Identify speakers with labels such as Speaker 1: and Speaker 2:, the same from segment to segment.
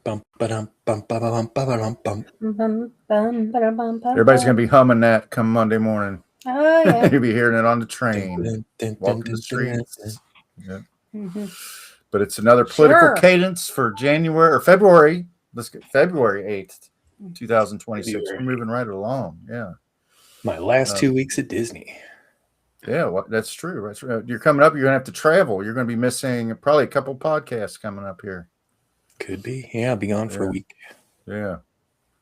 Speaker 1: Bum, ba-dum, bum, ba-ba-bum, ba-ba-dum, bum.
Speaker 2: Everybody's going to be humming that come Monday morning.
Speaker 3: Oh, yeah.
Speaker 2: You'll be hearing it on the
Speaker 1: Dun,
Speaker 2: train,
Speaker 1: dun, dun,
Speaker 2: walking
Speaker 1: dun,
Speaker 2: the
Speaker 1: dun, dun, dun.
Speaker 2: streets. Yeah.
Speaker 3: Mm-hmm.
Speaker 2: But it's another political
Speaker 3: Sure.
Speaker 2: cadence for January or February. Let's get February 8th, 2026.
Speaker 1: February.
Speaker 2: We're moving right along. Yeah.
Speaker 1: My last 2 weeks at Disney.
Speaker 2: Yeah, well, that's true. That's right. You're coming up. You're going to have to travel. You're going to be missing probably a couple podcasts coming up here.
Speaker 1: Could be. Yeah, I'll be gone for a week.
Speaker 2: Yeah.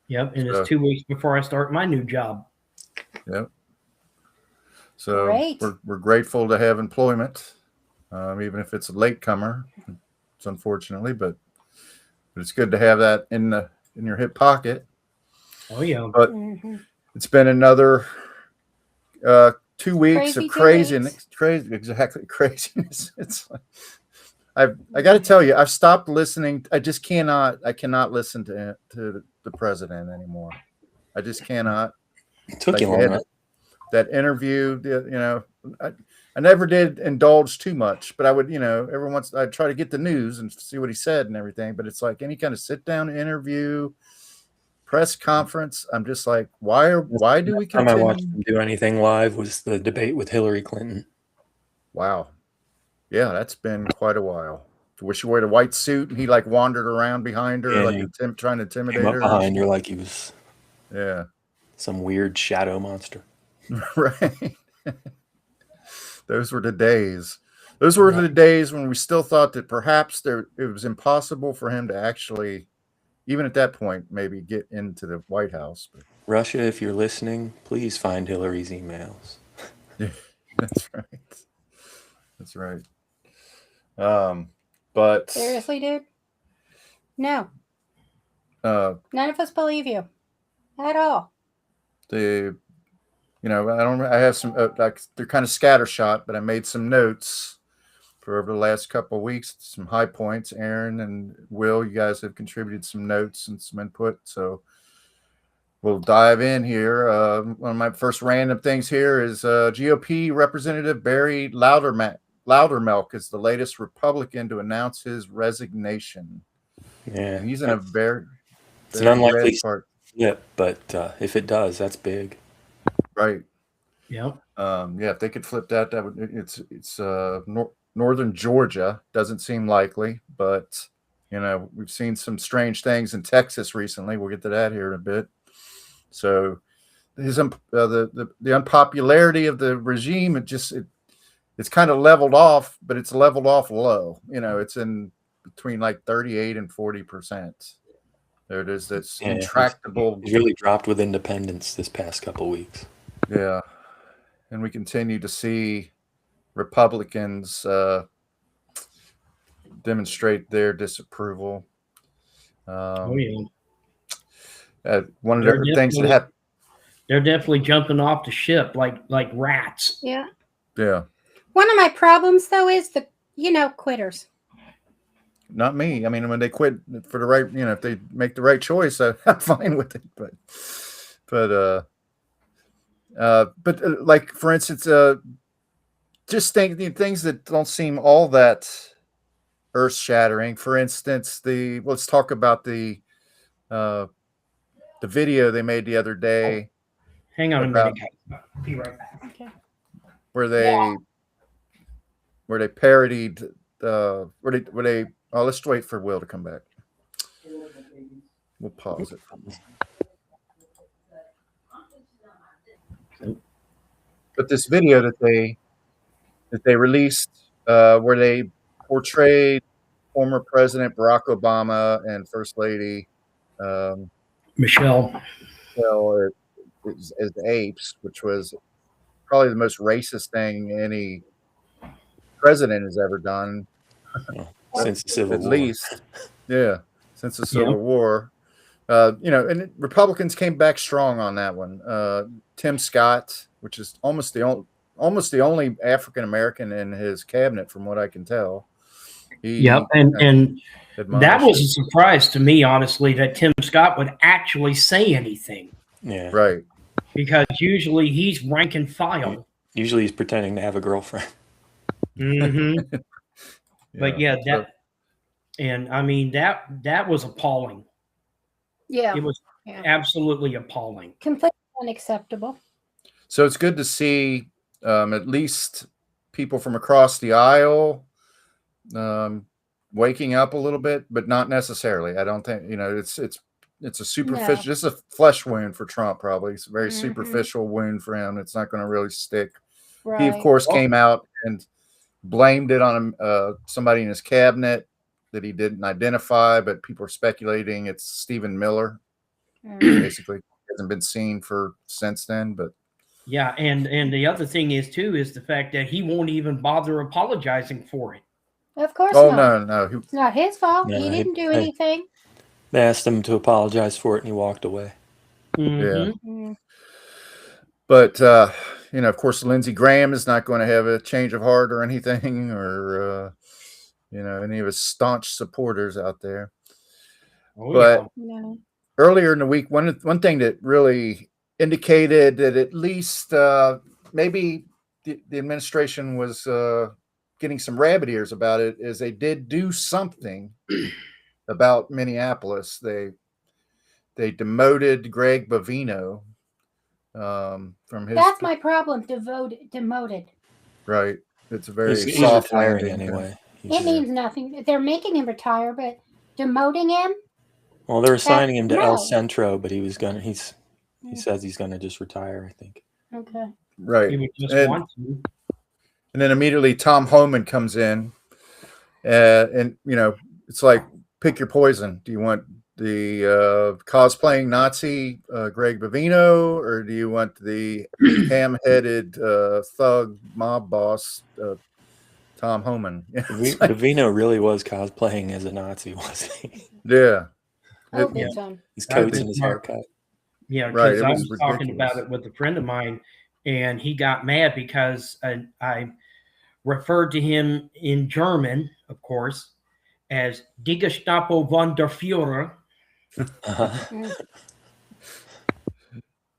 Speaker 4: Yep, and it's 2 weeks before I start my new job.
Speaker 2: Yep. So
Speaker 3: Great.
Speaker 2: we're grateful to have employment, even if it's a latecomer. It's unfortunately, but it's good to have that in your hip pocket.
Speaker 4: Oh yeah.
Speaker 2: But it's been another 2 weeks of craziness. Craziness. It's like, I got to tell you, I've stopped listening. I cannot listen to the president anymore. I just cannot.
Speaker 1: It took you long enough.
Speaker 2: That interview, I never did indulge too much, but I would, every once I'd try to get the news and see what he said and everything. But it's like any kind of sit down interview, press conference. I'm just like, why do we continue?
Speaker 1: Time I watched him do anything live was the debate with Hillary Clinton.
Speaker 2: Wow. Yeah, that's been quite a while. Where she wore the white suit and he like wandered around behind her, trying to intimidate her.
Speaker 1: Behind her like he was
Speaker 2: some
Speaker 1: weird shadow monster.
Speaker 2: Right. Those were the days. Those were the days when we still thought that perhaps it was impossible for him to actually, even at that point, maybe get into the White House. But
Speaker 1: Russia, if you're listening, please find Hillary's emails.
Speaker 2: Yeah, that's right. That's right. But
Speaker 3: seriously, dude? No. None of us believe you at all.
Speaker 2: I have some they're kind of scattershot, but I made some notes for over the last couple of weeks, some high points. Aaron and Will, you guys have contributed some notes and some input, so we'll dive in here. One of my first random things here is GOP Representative Barry Loudermilk is the latest Republican to announce his resignation.
Speaker 1: Yeah,
Speaker 2: and he's in a very
Speaker 1: it's an unlikely split, but if it does, that's big.
Speaker 2: Right.
Speaker 4: Yep.
Speaker 2: If they could flip that would. It's northern Georgia. Doesn't seem likely, but we've seen some strange things in Texas recently. We'll get to that here in a bit. So, the unpopularity of the regime, it's kind of leveled off, but it's leveled off low. It's in between like 38 and 40%. There it is. That's intractable.
Speaker 1: It's really dropped with independence this past couple of weeks.
Speaker 2: Yeah. And we continue to see Republicans demonstrate their disapproval.
Speaker 4: One
Speaker 2: of the things that happened.
Speaker 4: They're definitely jumping off the ship like rats.
Speaker 3: Yeah.
Speaker 2: Yeah.
Speaker 3: One of my problems, though, is the quitters.
Speaker 2: Not me. I mean, when they quit for the right, if they make the right choice, I'm fine with it. But like for instance, just think things that don't seem all that earth-shattering. For instance, let's talk about the video they made the other day.
Speaker 4: Hang on a minute, guys. I'll be right back.
Speaker 3: Okay.
Speaker 2: Where they parodied let's wait for Will to come back. We'll pause it. But this video that they released, where they portrayed former President Barack Obama and First Lady
Speaker 4: Michelle
Speaker 2: as the apes, which was probably the most racist thing any president has ever done.
Speaker 1: Since the Civil War.
Speaker 2: At least. Yeah. Since the Civil War. And Republicans came back strong on that one. Tim Scott, which is almost the only African American in his cabinet, from what I can tell.
Speaker 4: And that was a surprise to me, honestly, that Tim Scott would actually say anything.
Speaker 1: Yeah,
Speaker 2: right.
Speaker 4: Because usually he's rank and file.
Speaker 1: Usually he's pretending to have a girlfriend.
Speaker 4: Mm-hmm. But And I mean, that was appalling.
Speaker 3: Yeah.
Speaker 4: It was absolutely appalling.
Speaker 3: Completely unacceptable.
Speaker 2: So it's good to see at least people from across the aisle waking up a little bit, but not necessarily. I don't think, it's a superficial, just a flesh wound for Trump, probably. It's a very superficial wound for him. It's not going to really stick. Right. He, of course, came out and blamed it on somebody in his cabinet that he didn't identify, but people are speculating it's Stephen Miller. Basically, he hasn't been seen since then, but.
Speaker 4: Yeah, and the other thing is the fact that he won't even bother apologizing for it.
Speaker 3: Of course not.
Speaker 2: Oh, no.
Speaker 3: It's not his fault. No, he didn't do anything.
Speaker 1: They asked him to apologize for it, and he walked away.
Speaker 4: Mm-hmm.
Speaker 2: Yeah. But, of course, Lindsey Graham is not going to have a change of heart or anything, or, any of his staunch supporters out there.
Speaker 4: Oh,
Speaker 2: but
Speaker 3: yeah.
Speaker 2: Earlier in the week, one thing that really indicated that at least maybe the administration was getting some rabbit ears about it is they did do something about Minneapolis. They demoted Greg Bovino from his.
Speaker 3: That's my problem. Demoted.
Speaker 2: Right. It's a very
Speaker 1: he's
Speaker 2: soft
Speaker 1: retiring
Speaker 2: landing
Speaker 1: anyway.
Speaker 3: It means nothing. They're making him retire, but demoting him.
Speaker 1: Well, they're assigning him to El Centro, but he says he's gonna just retire, I think.
Speaker 3: Okay.
Speaker 2: Right.
Speaker 4: He would just want to.
Speaker 2: And then immediately Tom Homan comes in, and it's like, pick your poison. Do you want the cosplaying Nazi Greg Bovino, or do you want the ham-headed thug mob boss Tom Homan?
Speaker 1: Bovino really was cosplaying as a Nazi, wasn't he?
Speaker 2: Yeah.
Speaker 1: His coats and his haircut.
Speaker 4: Yeah, because I was talking about it with a friend of mine, and he got mad because I referred to him in German, of course, as Die Gestapo von der Führer.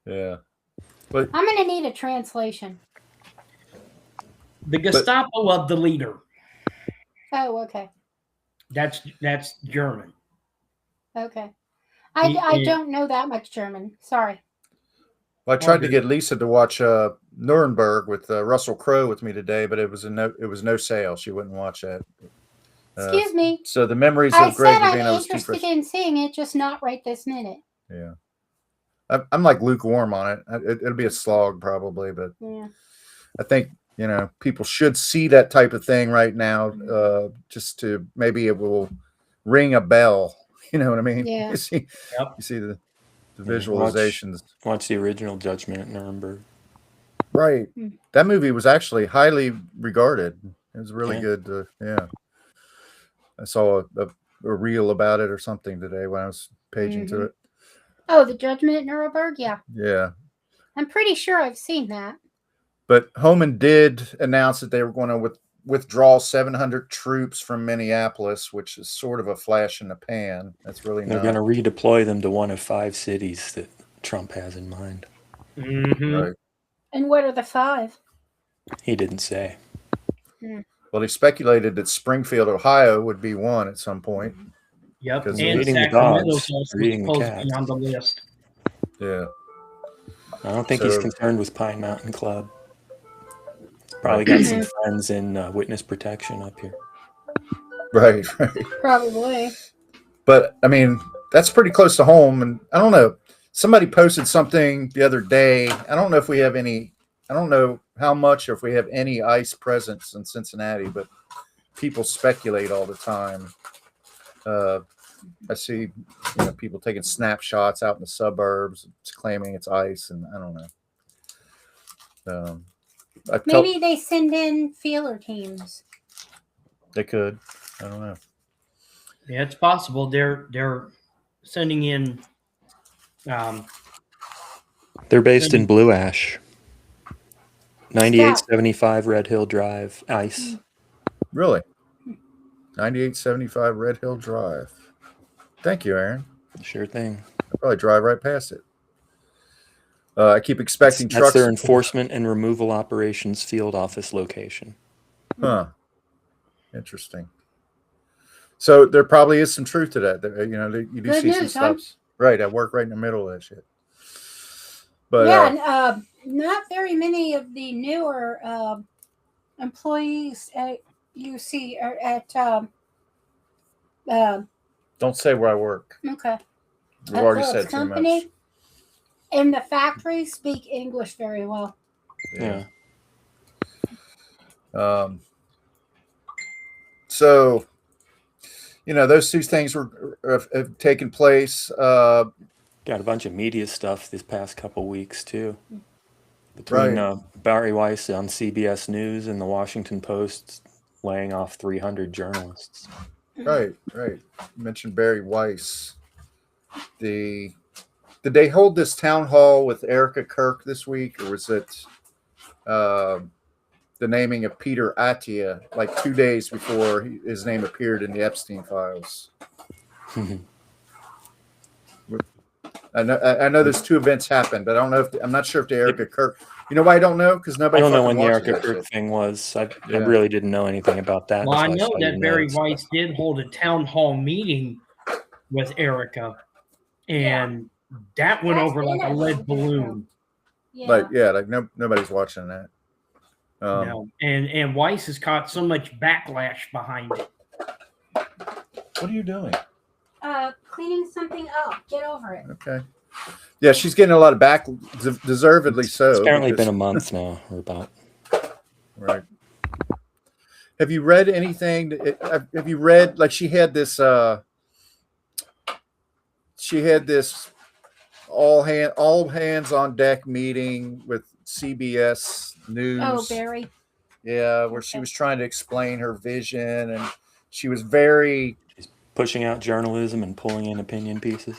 Speaker 2: Yeah. But
Speaker 3: I'm going to need a translation.
Speaker 4: The Gestapo of the leader.
Speaker 3: Oh, okay.
Speaker 4: That's German.
Speaker 3: Okay. I don't know that much German. Sorry.
Speaker 2: Well, I tried to get Lisa to watch Nuremberg with Russell Crowe with me today, but it was no sale. She wouldn't watch that.
Speaker 3: Excuse me.
Speaker 2: So the memories of Greg Bovino was too fresh.
Speaker 3: I'm interested in seeing it, just not right this minute.
Speaker 2: Yeah. I'm like lukewarm on it. It'll be a slog probably, but yeah. I think, people should see that type of thing right now, just to maybe it will ring a bell. You know what I mean?
Speaker 3: Yeah.
Speaker 2: You see the visualizations.
Speaker 1: Watch the original Judgment at Nuremberg.
Speaker 2: Right. That movie was actually highly regarded. It was really good. I saw a reel about it or something today when I was paging to it.
Speaker 3: Oh, the Judgment at Nuremberg? Yeah.
Speaker 2: Yeah.
Speaker 3: I'm pretty sure I've seen that.
Speaker 2: But Homan did announce that they were going to withdraw 700 troops from Minneapolis, which is sort of a flash in the pan. That's really
Speaker 1: They're going to redeploy them to one of 5 cities that Trump has in mind.
Speaker 4: Mm-hmm.
Speaker 2: Right.
Speaker 3: And what are the 5?
Speaker 1: He didn't say.
Speaker 2: Well, he speculated that Springfield, Ohio would be one at some point.
Speaker 4: Yep. And
Speaker 1: Sacramento's
Speaker 4: also supposed to be on the list.
Speaker 2: Yeah.
Speaker 1: I don't think he's concerned with Pine Mountain Club. He's probably got some friends in witness protection up here.
Speaker 2: Right.
Speaker 3: Probably.
Speaker 2: But, I mean, that's pretty close to home. And I don't know. Somebody posted something the other day. I don't know if we have any. I don't know how much or if we have any ICE presence in Cincinnati, but people speculate all the time. I see people taking snapshots out in the suburbs, claiming it's ICE, and I don't know.
Speaker 3: Maybe they send in feeler teams.
Speaker 2: They could. I don't know.
Speaker 4: Yeah, it's possible. They're sending in.
Speaker 1: They're based in Blue Ash. 9875 Red Hill Drive, ICE.
Speaker 2: Really? 9875 Red Hill Drive. Thank you, Aaron.
Speaker 1: Sure thing.
Speaker 2: I'll probably drive right past it. I keep expecting trucks.
Speaker 1: That's their enforcement and removal operations field office location.
Speaker 2: Huh. Interesting. So there probably is some truth to that. You do
Speaker 3: Good
Speaker 2: see
Speaker 3: news,
Speaker 2: some stuff. Right, I work right in the middle of that shit. But
Speaker 3: yeah, not very many of the newer employees you see are at.
Speaker 2: Don't say where I work.
Speaker 3: Okay.
Speaker 2: We've already said too much.
Speaker 3: In the factory, speak English very well.
Speaker 1: Yeah.
Speaker 2: So, those two things have taken place.
Speaker 1: Got a bunch of media stuff this past couple weeks too. Between Barry Weiss on CBS News and the Washington Post laying off 300 journalists.
Speaker 2: Right. You mentioned Barry Weiss. Did they hold this town hall with Erica Kirk this week, or was it the naming of Peter Attia like 2 days before his name appeared in the Epstein files? I know there's two events happened, but I don't know I'm not sure if the Erica Kirk. You know why I don't know? Because nobody.
Speaker 1: I don't know when the Erica Kirk thing was. I really didn't know anything about that.
Speaker 4: Well, I know that Barry Weiss did hold a town hall meeting with Erica, and that went over like a lead balloon.
Speaker 2: Yeah. Like nobody's watching that.
Speaker 4: No, and Weiss has caught so much backlash behind it.
Speaker 2: What are you doing?
Speaker 3: Cleaning something up. Get over it.
Speaker 2: Okay. Yeah, she's getting a lot of deservedly so.
Speaker 1: It's apparently been a month now, or about.
Speaker 2: Right. Have you read anything? Have you read, like, she had this all hands on deck meeting with CBS News.
Speaker 3: Oh, Barry.
Speaker 2: Yeah, where she was trying to explain her vision, and she was very
Speaker 1: pushing out journalism and pulling in opinion pieces.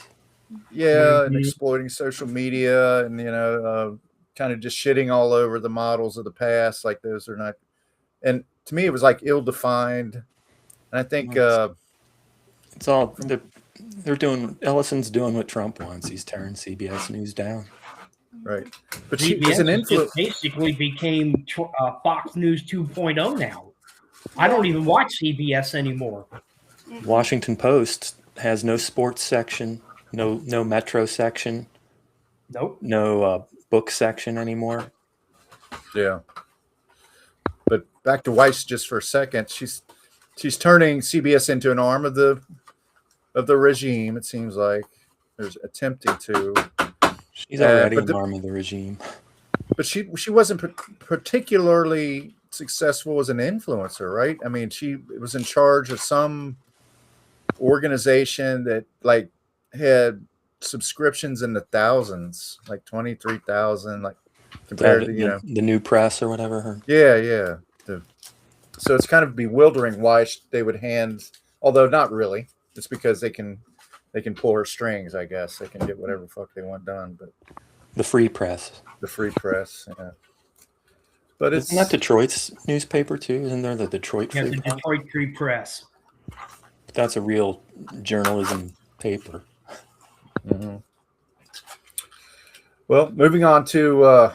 Speaker 2: Yeah, and exploiting social media, and kind of just shitting all over the models of the past, like those are not. And to me, it was like ill-defined. And I think
Speaker 1: it's all they're doing. Ellison's doing what Trump wants. He's tearing CBS News down.
Speaker 2: Right, but she was an influence.
Speaker 4: Basically, became Fox News 2.0 now. I don't even watch CBS anymore.
Speaker 1: Washington Post has no sports section, no Metro section.
Speaker 4: Nope.
Speaker 1: No book section anymore.
Speaker 2: Yeah. But back to Weiss just for a second. She's turning CBS into an arm of the regime. It seems like there's attempting to.
Speaker 1: She's already an arm of the regime.
Speaker 2: But she wasn't particularly successful as an influencer, right? I mean, she was in charge of some organization that like had subscriptions in the thousands, like 23,000, like compared to
Speaker 1: the New Press or whatever.
Speaker 2: Yeah. So it's kind of bewildering why they would hand, although not really. It's because they can pull her strings, I guess. They can get whatever the fuck they want done. But
Speaker 1: the Free Press.
Speaker 2: The Free Press, yeah. But
Speaker 1: isn't that Detroit's newspaper too? Isn't there the Detroit Free Press?
Speaker 4: Detroit Free Press.
Speaker 1: That's a real journalism paper.
Speaker 2: Mm-hmm. Well, moving on to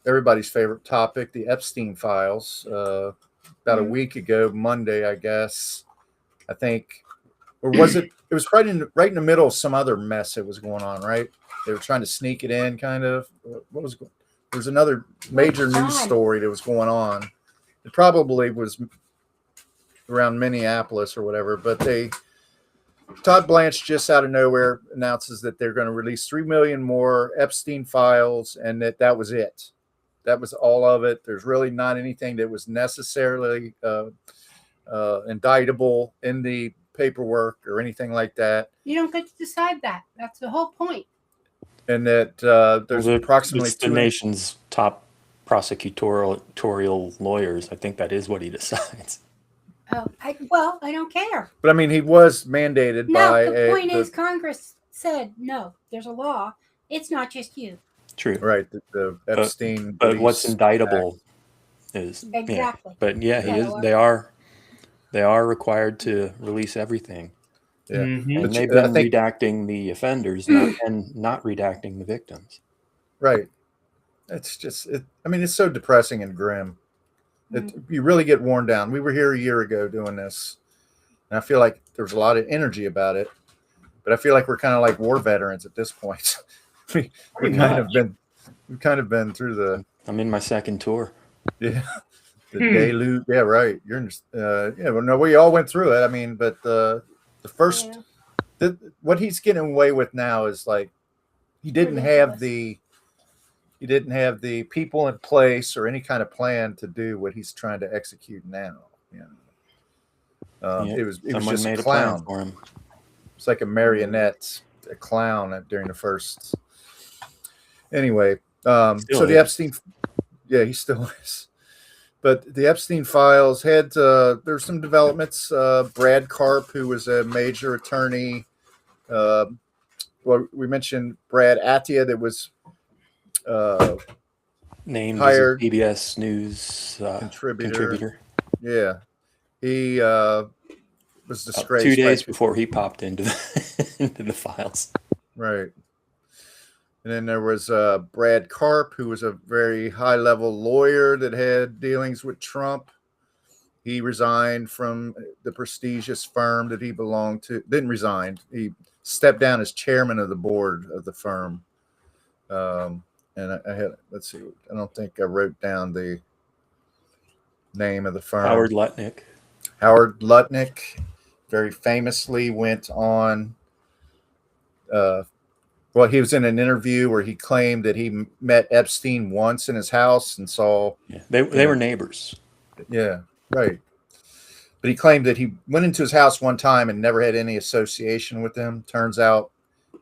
Speaker 2: everybody's favorite topic, the Epstein files. About a week ago, Monday, I guess, I think, or was it? It was right in the middle of some other mess that was going on, right? They were trying to sneak it in, kind of. What was? There was another major news story that was going on. It probably was around Minneapolis or whatever, but Todd Blanche just out of nowhere announces that they're going to release 3 million more Epstein files, and that was it. That was all of it. There's really not anything that was necessarily indictable in the paperwork or anything like that.
Speaker 3: You don't get to decide that. That's the whole point.
Speaker 2: And that there's approximately
Speaker 1: the nation's top prosecutorial lawyers. I think that is what he decides.
Speaker 3: Oh, I don't care.
Speaker 2: But I mean, he was mandated by.
Speaker 3: The point is, Congress said no. There's a law. It's not just you.
Speaker 1: True.
Speaker 2: Right. The Epstein.
Speaker 1: But what's indictable is
Speaker 3: exactly.
Speaker 1: Yeah, but yeah, he is. They are required to release everything.
Speaker 2: Yeah,
Speaker 1: and they've been redacting the offenders and not redacting the victims.
Speaker 2: Right. It's just. I mean, it's so depressing and grim. You really get worn down. We were here a year ago doing this. And I feel like there's a lot of energy about it, but I feel like we're kind of like war veterans at this point. we've kind of been through the.
Speaker 1: I'm in my second tour.
Speaker 2: Yeah, the deluge. Yeah, right. You're in. Yeah, well, no, we all went through it. I mean, but the first, what he's getting away with now is like he didn't have the people in place or any kind of plan to do what he's trying to execute now. It was just
Speaker 1: made
Speaker 2: a clown.
Speaker 1: A plan for him.
Speaker 2: It's like a marionette, a clown during the first. Anyway, so the Epstein, he still is. But the Epstein files had there's some developments. Brad Karp, who was a major attorney. Well, we mentioned Brad Atia, that was
Speaker 1: named
Speaker 2: hired
Speaker 1: as a PBS News contributor.
Speaker 2: Yeah, he was disgraced
Speaker 1: 2 days before he popped into the files.
Speaker 2: Right. And then there was Brad Karp, who was a very high-level lawyer that had dealings with Trump. He resigned from the prestigious firm that he belonged to. Didn't resign. He stepped down as chairman of the board of the firm. And I had, let's see, I don't think I wrote down the name of the firm.
Speaker 1: Howard Lutnick.
Speaker 2: Howard Lutnick very famously went on. Well, he was in an interview where he claimed that he met Epstein once in his house and saw.
Speaker 1: Yeah, they were neighbors.
Speaker 2: Yeah, right. But he claimed that he went into his house one time and never had any association with him. Turns out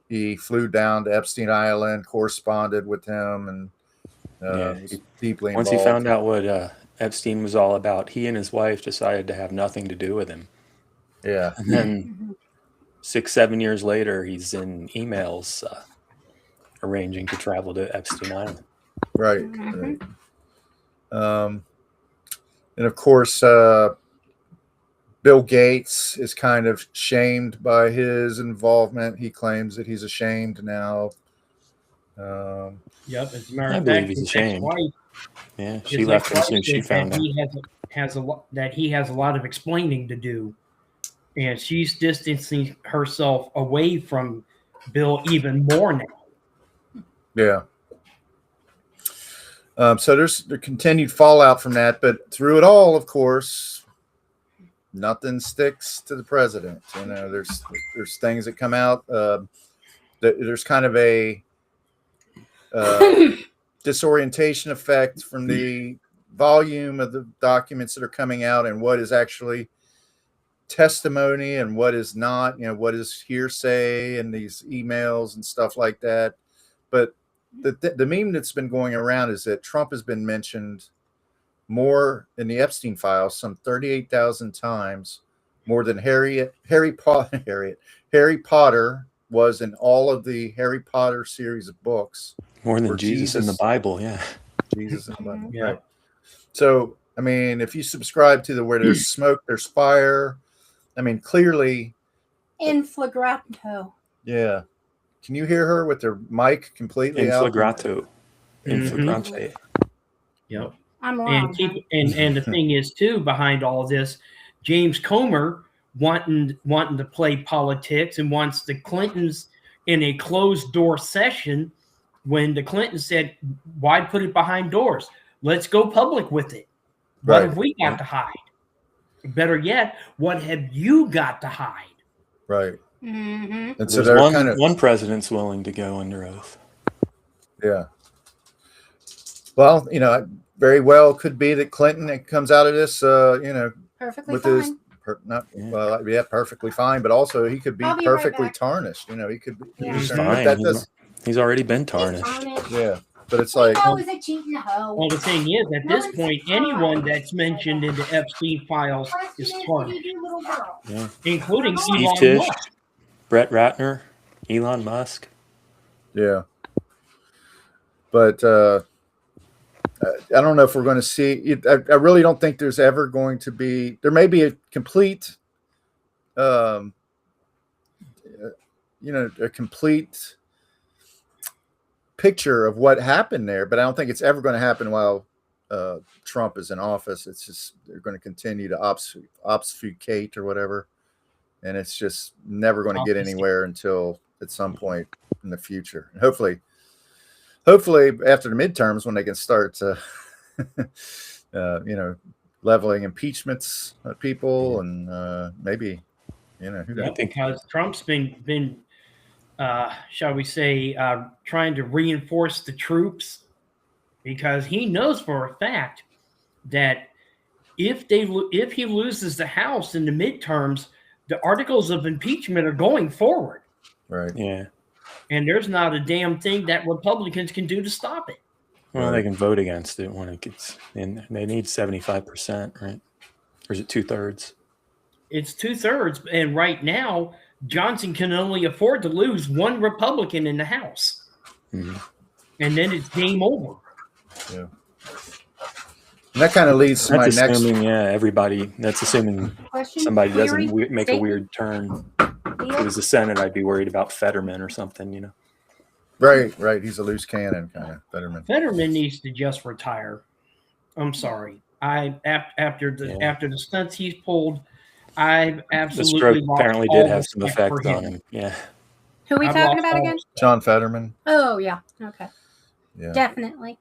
Speaker 2: he flew down to Epstein Island, corresponded with him, and was deeply involved.
Speaker 1: Once he found out what Epstein was all about, he and his wife decided to have nothing to do with him.
Speaker 2: Yeah.
Speaker 1: And then 6-7 years later, he's in emails arranging to travel to Epstein Island.
Speaker 2: Right. Right. And of course, Bill Gates is kind of shamed by his involvement. He claims that he's ashamed now.
Speaker 4: Yep, as a matter
Speaker 1: I
Speaker 4: of
Speaker 1: believe
Speaker 4: fact,
Speaker 1: he's ashamed. Yeah, she
Speaker 4: his
Speaker 1: left him as soon as
Speaker 4: ex-wife
Speaker 1: she
Speaker 4: said
Speaker 1: found out.
Speaker 4: that he has a lot of explaining to do, and she's distancing herself away from Bill even more now.
Speaker 2: Yeah. So there's the continued fallout from that, but through it all, of course, nothing sticks to the president. You know, there's things that come out. There's kind of a disorientation effect from the volume of the documents that are coming out and what is actually testimony and what is not. You know, what is hearsay and these emails and stuff like that. But the meme that's been going around is that Trump has been mentioned more in the Epstein files, some 38,000 times, more than Harry Potter was in all of the Harry Potter series of books.
Speaker 1: More than Jesus in the Bible, yeah.
Speaker 2: Jesus in the Bible, yeah. Right. So, I mean, if you subscribe to where there's smoke, there's fire. I mean, clearly.
Speaker 3: In flagranto.
Speaker 2: Yeah. Can you hear her with her mic completely out?
Speaker 1: In flagrante.
Speaker 4: Yep.
Speaker 3: I'm wrong.
Speaker 4: And the thing is, too, behind all this, James Comer wanting to play politics and wants the Clintons in a closed door session when the Clintons said, why put it behind doors? Let's go public with it. What have we got to hide? Better yet, what have you got to hide?
Speaker 2: Right.
Speaker 3: Mm-hmm.
Speaker 2: And so they're
Speaker 1: one president's willing to go under oath.
Speaker 2: Yeah. Well, you know, very well could be that Clinton comes out of this, you know,
Speaker 3: perfectly
Speaker 2: with
Speaker 3: fine.
Speaker 2: Perfectly fine, but also he could be perfectly tarnished. You know, he could be.
Speaker 3: Yeah.
Speaker 1: He's fine. He's already been tarnished.
Speaker 2: Yeah, but it's like.
Speaker 3: Well,
Speaker 4: the thing is, at this point, anyone that's mentioned in the Epstein files is tarnished, including Elon Musk.
Speaker 1: Brett Ratner, Elon Musk.
Speaker 2: Yeah. But I don't know if we're going to see it. I really don't think there's ever going to be. There may be a complete, a complete picture of what happened there, but I don't think it's ever going to happen while Trump is in office. It's just they're going to continue to obfuscate or whatever. and it's just never going to get anywhere until at some point in the future. And hopefully after the midterms, when they can start to, leveling impeachments of people, and maybe, who knows?
Speaker 4: Because Trump's been shall we say, trying to reinforce the troops, because he knows for a fact that if he loses the House in the midterms, the articles of impeachment are going forward.
Speaker 2: Right.
Speaker 1: Yeah.
Speaker 4: And there's not a damn thing that Republicans can do to stop it.
Speaker 1: Well, they can vote against it when it gets in. They need 75%, right? Or is it 2/3?
Speaker 4: It's 2/3, and right now Johnson can only afford to lose one Republican in the House, and then it's game over.
Speaker 2: Yeah. And that kind of leads to
Speaker 1: that's
Speaker 2: my
Speaker 1: assuming,
Speaker 2: next.
Speaker 1: Everybody. That's assuming somebody doesn't make a weird turn. If it was the Senate, I'd be worried about Fetterman or something,
Speaker 2: Right. He's a loose cannon kind of Fetterman.
Speaker 4: Fetterman needs to just retire. I'm sorry. After the stunts he's pulled, I've absolutely
Speaker 1: the stroke apparently did have some effect on him. Yeah.
Speaker 3: Who are we talking about again?
Speaker 2: John Fetterman.
Speaker 3: Oh yeah. Okay.
Speaker 2: Yeah.
Speaker 3: Definitely.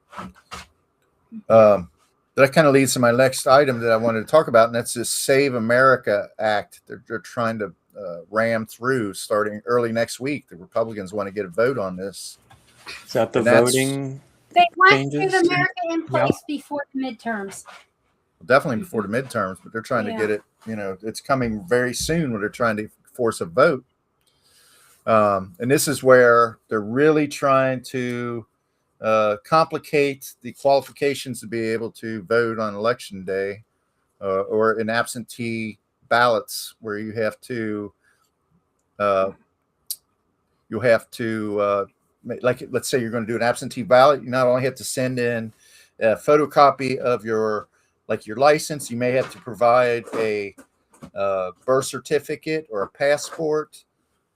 Speaker 2: That kind of leads to my next item that I wanted to talk about, and that's this Save America Act. They're trying to ram through starting early next week. The Republicans want to get a vote on this.
Speaker 1: Is that the voting?
Speaker 3: They want Save America in place before the midterms.
Speaker 2: Definitely before the midterms, but they're trying to get it. It's coming very soon when they're trying to force a vote. And this is where they're really trying to complicate the qualifications to be able to vote on election day, or in absentee ballots, where you have to like, let's say you're going to do an absentee ballot, you not only have to send in a photocopy of your license, you may have to provide a birth certificate or a passport.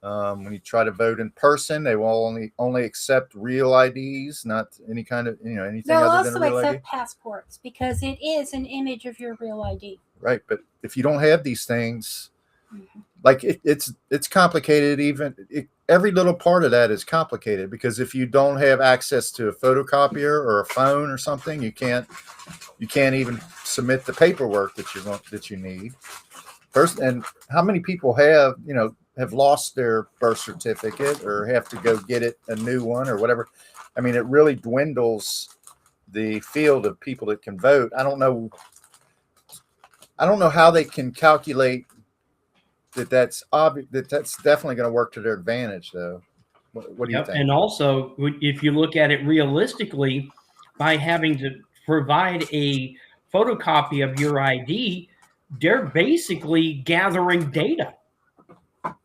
Speaker 2: When you try to vote in person, they will only accept real IDs, not any kind of anything
Speaker 3: They'll
Speaker 2: other than a real
Speaker 3: also
Speaker 2: ID.
Speaker 3: accept passports because it is an image of your real ID.
Speaker 2: Right, but if you don't have these things, like it's complicated. Every little part of that is complicated, because if you don't have access to a photocopier or a phone or something, you can't even submit the paperwork that you need. First, and how many people have lost their birth certificate or have to go get a new one or whatever? I mean, it really dwindles the field of people that can vote. I don't know how they can calculate that's obvious, that's definitely going to work to their advantage, though. What do you think?
Speaker 4: And also, if you look at it realistically, by having to provide a photocopy of your ID, they're basically gathering data.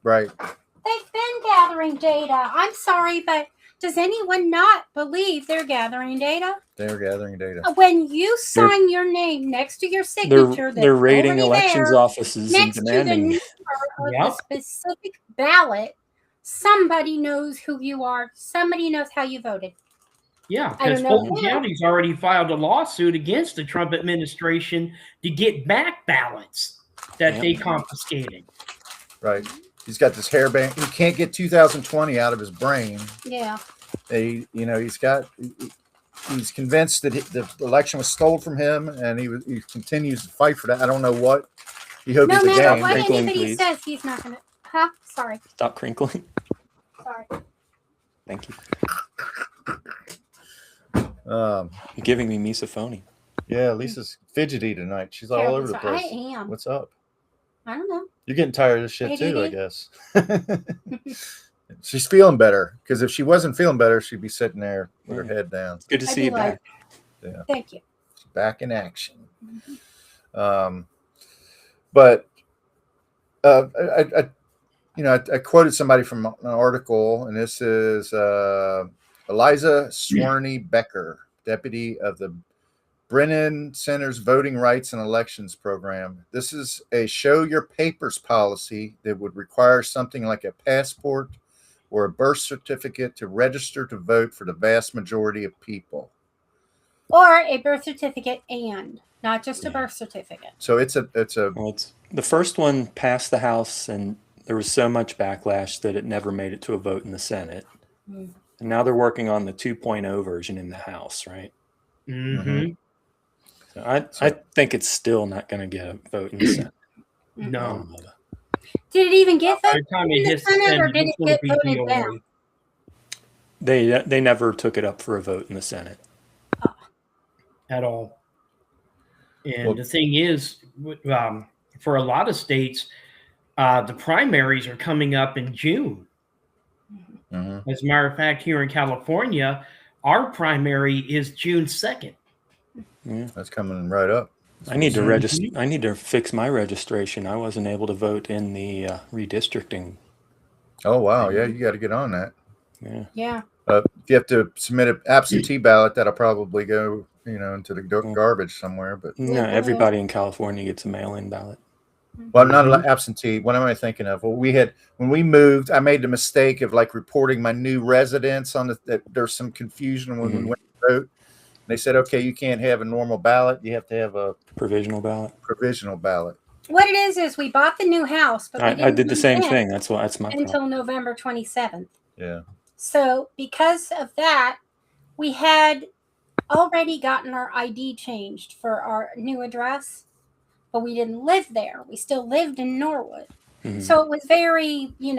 Speaker 2: Right.
Speaker 3: They've been gathering data. I'm sorry, but does anyone not believe they're gathering data?
Speaker 2: They're gathering data.
Speaker 3: When you sign your name next to your signature,
Speaker 1: they're raiding elections offices and demanding
Speaker 3: next to the number of the specific ballot, somebody knows who you are. Somebody knows how you voted.
Speaker 4: Yeah, because Fulton County's already filed a lawsuit against the Trump administration to get back ballots that they confiscated.
Speaker 2: Right. He's got this hairband. He can't get 2020 out of his brain.
Speaker 3: Yeah.
Speaker 2: He's convinced that the election was stolen from him, and he continues to fight for that. I don't know what he hopes to gain.
Speaker 3: No matter what anybody says, he's not going to. Sorry.
Speaker 1: Stop crinkling.
Speaker 3: Sorry.
Speaker 1: Thank you.
Speaker 2: You're
Speaker 1: giving me misophonia.
Speaker 2: Yeah, Lisa's fidgety tonight. She's all over the place.
Speaker 3: I am.
Speaker 2: What's up?
Speaker 3: I don't know.
Speaker 2: You're getting tired of this shit too, I guess. She's feeling better, because if she wasn't feeling better, she'd be sitting there with her head down.
Speaker 1: It's good to see you back.
Speaker 2: Yeah.
Speaker 3: Thank you.
Speaker 2: She's back in action. But I quoted somebody from an article, and this is Eliza Swarney Becker, deputy of the Brennan Center's Voting Rights and Elections Program. This is a show your papers policy that would require something like a passport or a birth certificate to register to vote for the vast majority of people.
Speaker 3: Or a birth certificate, and not just a birth certificate.
Speaker 2: So it's
Speaker 1: the first one passed the House, and there was so much backlash that it never made it to a vote in the Senate.
Speaker 3: Mm.
Speaker 1: And now they're working on the 2.0 version in the House, right?
Speaker 4: Mm-hmm.
Speaker 1: So I think it's still not going to get a vote in the Senate.
Speaker 4: No.
Speaker 3: Did it even get
Speaker 4: By
Speaker 3: voted
Speaker 4: the time
Speaker 3: in
Speaker 4: it
Speaker 3: the
Speaker 4: hits the
Speaker 3: Senate, or
Speaker 4: Senate,
Speaker 3: did
Speaker 4: it's
Speaker 3: it
Speaker 4: going to
Speaker 3: get
Speaker 4: be
Speaker 3: voted down?
Speaker 1: They never took it up for a vote in the Senate
Speaker 4: at all. And the thing is, for a lot of states, the primaries are coming up in June.
Speaker 2: Mm-hmm.
Speaker 4: As a matter of fact, here in California, our primary is June 2nd.
Speaker 1: Yeah.
Speaker 2: That's coming right up.
Speaker 1: I need to register. I need to fix my registration. I wasn't able to vote in the redistricting.
Speaker 2: Oh wow, yeah, you got to get on that.
Speaker 3: Yeah.
Speaker 2: If you have to submit an absentee ballot, that'll probably go, into the garbage somewhere. But
Speaker 1: no, everybody in California gets a mail-in ballot.
Speaker 2: Well, I'm not absentee. What am I thinking of? Well, when we moved, I made the mistake of reporting my new residence on that. There's some confusion when we went to vote. They said, okay, you can't have a normal ballot. You have to have a
Speaker 1: provisional ballot.
Speaker 3: What it is we bought the new house, but
Speaker 1: I did the same thing. That's my
Speaker 3: until November 27th.
Speaker 2: Yeah.
Speaker 3: So because of that, we had already gotten our ID changed for our new address, but we didn't live there. We still lived in Norwood. Mm-hmm. So it was very, we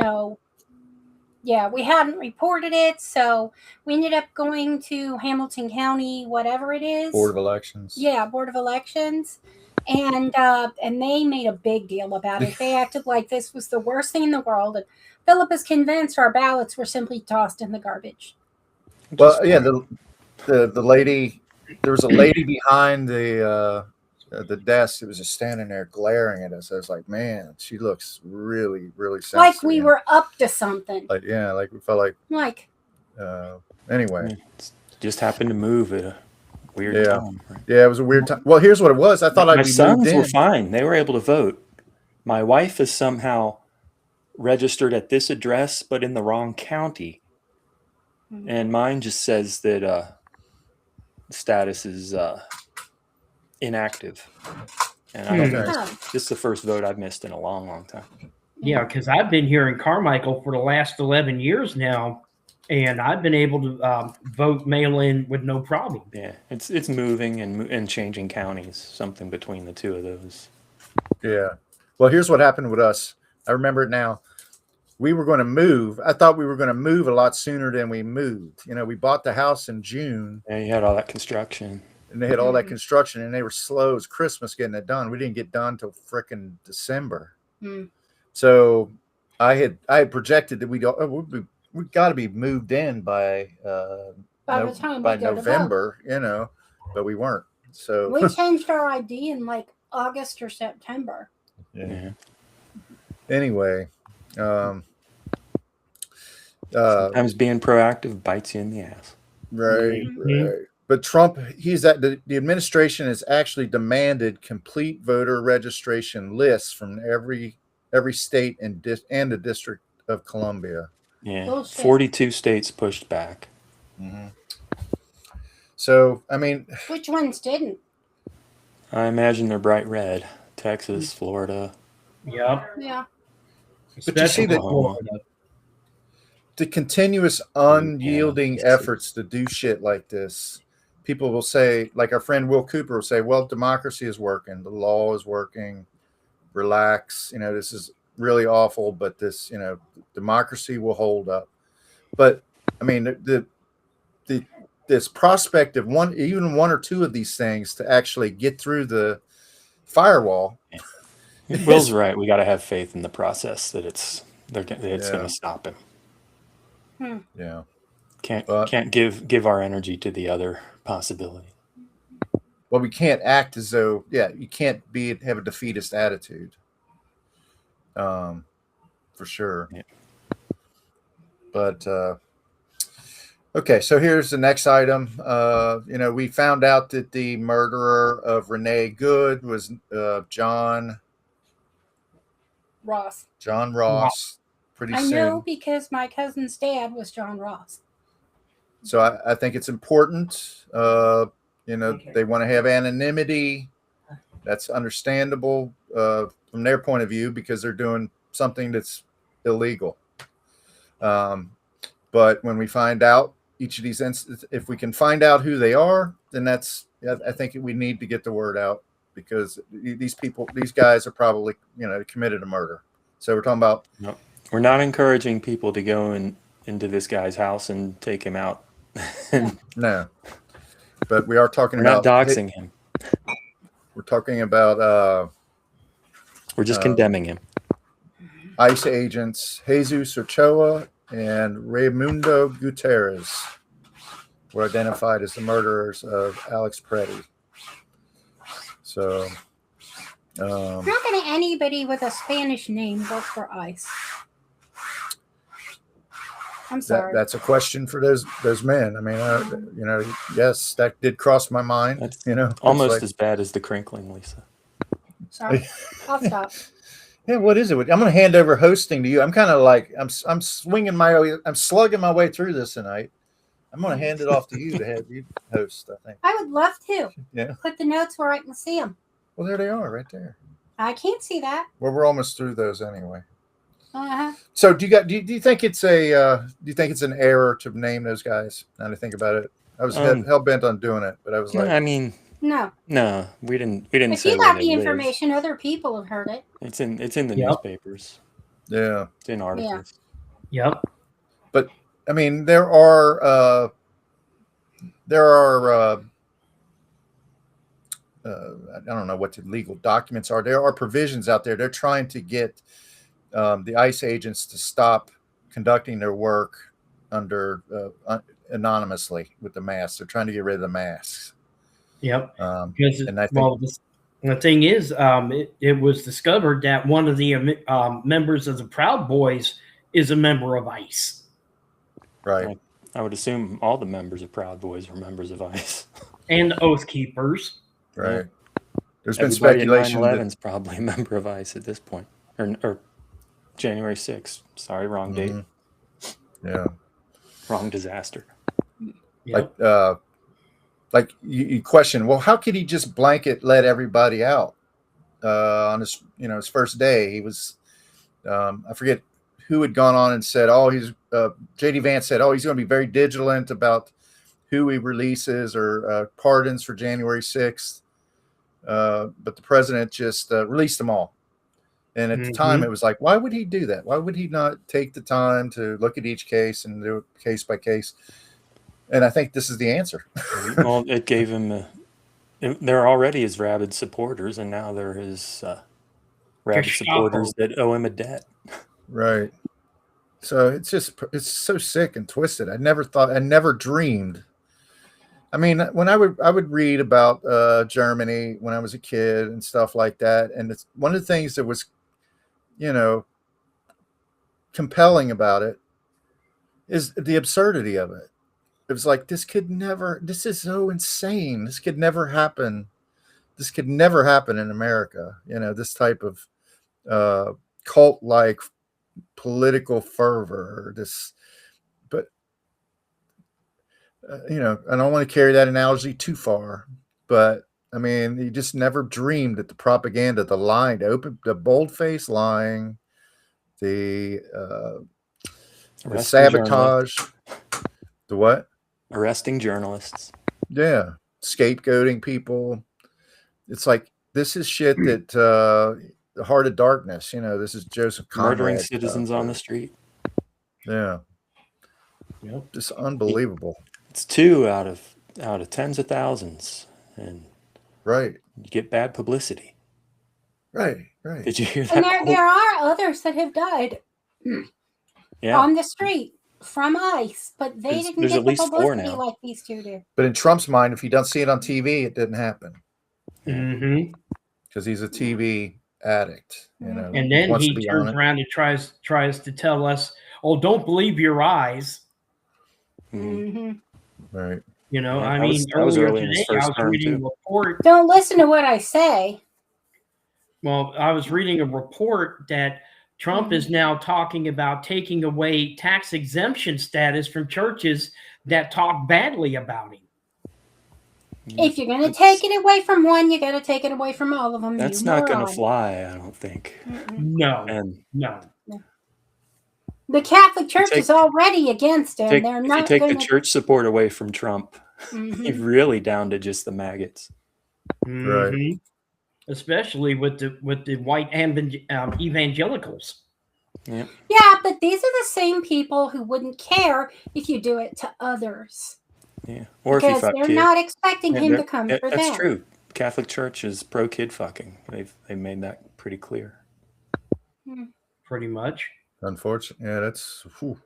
Speaker 3: hadn't reported it. So we ended up going to Hamilton County, whatever it is.
Speaker 2: Board of Elections.
Speaker 3: Yeah, Board of Elections. And they made a big deal about it. They acted like this was the worst thing in the world. And Philip is convinced our ballots were simply tossed in the garbage.
Speaker 2: Well, yeah, the lady, there was a lady behind the desk that was just standing there glaring at us. I was like, man, she looks really, really sensitive.
Speaker 3: Like we were up to something.
Speaker 2: We felt like. Anyway.
Speaker 1: It just happened to move at a weird time. Right?
Speaker 2: Yeah, it was a weird time. Well, here's what it was. I thought
Speaker 1: my sons were fine. They were able to vote. My wife is somehow registered at this address, but in the wrong county. Mm-hmm. And mine just says that status is inactive. And I don't know. This is the first vote I've missed in a long, long time.
Speaker 4: Yeah, because I've been here in Carmichael for the last 11 years now, and I've been able to vote mail-in with no problem.
Speaker 1: Yeah, it's moving and changing counties, something between the two of those.
Speaker 2: Yeah. Well, here's what happened with us. I remember it now. We were going to move. I thought we were going to move a lot sooner than we moved. We bought the house in June.
Speaker 1: Yeah, you had all that construction.
Speaker 2: And they had all that construction, and they were slow as Christmas getting it done. We didn't get done till frickin' December. Mm. So I had projected that we got to be moved in by November, but we weren't. So
Speaker 3: we changed our ID in August or September.
Speaker 2: Yeah. Anyway,
Speaker 1: sometimes being proactive bites you in the ass.
Speaker 2: Right. But Trump, the administration has actually demanded complete voter registration lists from every state and the District of Columbia.
Speaker 1: Yeah, bullshit. 42 states pushed back.
Speaker 2: Mm-hmm. So, I mean,
Speaker 3: which ones didn't?
Speaker 1: I imagine they're bright red. Texas, Florida.
Speaker 4: Yep.
Speaker 3: Yeah.
Speaker 2: But you see the continuous unyielding efforts to do shit like this. People will say, like our friend Will Cooper will say, well, democracy is working. The law is working. Relax. This is really awful, but this, democracy will hold up. But I mean, this prospect of even one or two of these things to actually get through the firewall.
Speaker 1: Will's right. We got to have faith in the process that it's going to stop him.
Speaker 2: Yeah.
Speaker 1: Can't give our energy to the other possibility.
Speaker 2: Well, we can't act as though, you can't have a defeatist attitude. For sure. Yeah. But okay, so here's the next item. We found out that the murderer of Renee Good was John
Speaker 3: Ross.
Speaker 2: Pretty
Speaker 3: soon.
Speaker 2: I
Speaker 3: know because my cousin's dad was John Ross.
Speaker 2: So I think it's important. They want to have anonymity. That's understandable from their point of view because they're doing something that's illegal. But when we find out each of these instances, if we can find out who they are, then I think we need to get the word out, because these guys are probably, committed a murder. So we're talking about.
Speaker 1: No, we're not encouraging people to go into this guy's house and take him out.
Speaker 2: No, but we are talking
Speaker 1: we're
Speaker 2: about.
Speaker 1: We're not doxing him.
Speaker 2: We're talking about.
Speaker 1: We're just condemning him.
Speaker 2: ICE agents Jesus Ochoa and Raimundo Gutierrez were identified as the murderers of Alex Preddy. So,
Speaker 3: how can anybody with a Spanish name work for ICE? I'm sorry.
Speaker 2: That's a question for those men. I mean, yes, that did cross my mind.
Speaker 1: That's almost as bad as the crinkling, Lisa.
Speaker 3: Sorry, I'll stop.
Speaker 2: Yeah, what is it? I'm going to hand over hosting to you. I'm kind of like I'm slugging my way through this tonight. I'm going to hand it off to you to have you host, I think.
Speaker 3: I would love to.
Speaker 2: Yeah.
Speaker 3: Put the notes where I can see them.
Speaker 2: Well, there they are, right there.
Speaker 3: I can't see that.
Speaker 2: Well, we're almost through those anyway.
Speaker 3: Uh-huh.
Speaker 2: So, do you think it's an error to name those guys? Now to think about it, I was hell bent on doing it, but I was like,
Speaker 1: I mean,
Speaker 3: no,
Speaker 1: we didn't.
Speaker 3: If
Speaker 1: say
Speaker 3: you got
Speaker 1: where
Speaker 3: the
Speaker 1: they
Speaker 3: information, other people have heard it.
Speaker 1: It's in the newspapers.
Speaker 2: Yeah,
Speaker 1: it's in articles.
Speaker 4: Yep.
Speaker 2: But I mean, there are I don't know what the legal documents are. There are provisions out there. They're trying to get the ICE agents to stop conducting their work under anonymously with the masks. They're trying to get rid of the masks.
Speaker 4: Yep.
Speaker 2: Because
Speaker 4: the thing is, it was discovered that one of the members of the Proud Boys is a member of ICE.
Speaker 2: Right.
Speaker 1: I would assume all the members of Proud Boys are members of ICE.
Speaker 4: And the Oath Keepers.
Speaker 2: Right. There's
Speaker 1: been
Speaker 2: speculation.
Speaker 1: 9/11's probably a member of ICE at this point. Or January 6th. Sorry, wrong date.
Speaker 2: Yeah.
Speaker 1: Wrong disaster.
Speaker 4: Yep.
Speaker 2: Like you question, well, how could he just blanket let everybody out on his first day? He was, I forget who had gone on and said, J.D. Vance said, he's going to be very vigilant about who he releases or pardons for January 6th. But the president just released them all. And at the time, it was like, why would he do that? Why would he not take the time to look at each case and do it case by case? And I think this is the answer.
Speaker 1: Well, it gave him they're already his rabid supporters, and now they're his rabid supporters that owe him a debt.
Speaker 2: Right. So it's so sick and twisted. I never dreamed. I mean, when I would read about Germany when I was a kid and stuff like that, and it's one of the things that was, compelling about it is the absurdity of it. It was like, this is so insane. This could never happen. This could never happen in America. This type of cult-like political fervor. But I don't want to carry that analogy too far, but I mean, you just never dreamed that the propaganda, the lying, the bold-faced lying, the sabotage, the what?
Speaker 1: Arresting journalists.
Speaker 2: Yeah. Scapegoating people. It's like, this is shit that the heart of darkness, this is Joseph Conrad.
Speaker 1: Murdering citizens on the street.
Speaker 2: Yeah.
Speaker 4: Yep.
Speaker 2: Just unbelievable.
Speaker 1: It's 2 out of tens of thousands. And
Speaker 2: right.
Speaker 1: You get bad publicity.
Speaker 2: Right.
Speaker 1: Did you hear that?
Speaker 3: And there are others that have died on the street from ICE, but they didn't get the publicity like these two did.
Speaker 2: But in Trump's mind, if he doesn't see it on TV, it didn't happen.
Speaker 4: Mm-hmm.
Speaker 2: Because he's a TV addict,
Speaker 4: And then he turns around and tries to tell us, don't believe your eyes.
Speaker 3: Mm-hmm.
Speaker 2: Right.
Speaker 4: Earlier today, I was reading a report.
Speaker 3: Don't listen to what I say.
Speaker 4: Well, I was reading a report that Trump is now talking about taking away tax exemption status from churches that talk badly about him.
Speaker 3: If you're going to take it away from one, you got to take it away from all of them.
Speaker 1: That's not going to fly, I don't think.
Speaker 4: No.
Speaker 1: And
Speaker 4: no.
Speaker 3: The Catholic Church is already against him. They're not.
Speaker 1: If you take the church support away from Trump, you're really down to just the maggots.
Speaker 2: Right.
Speaker 4: Especially with the white evangelicals.
Speaker 3: Yeah, but these are the same people who wouldn't care if you do it to others.
Speaker 1: Yeah, or
Speaker 3: because
Speaker 1: if you fuck
Speaker 3: they're
Speaker 1: kids.
Speaker 3: not expecting him to come for them.
Speaker 1: That's true. Catholic Church is pro kid fucking. They made that pretty clear.
Speaker 4: Pretty much.
Speaker 2: Unfortunately, yeah, that's. Whew.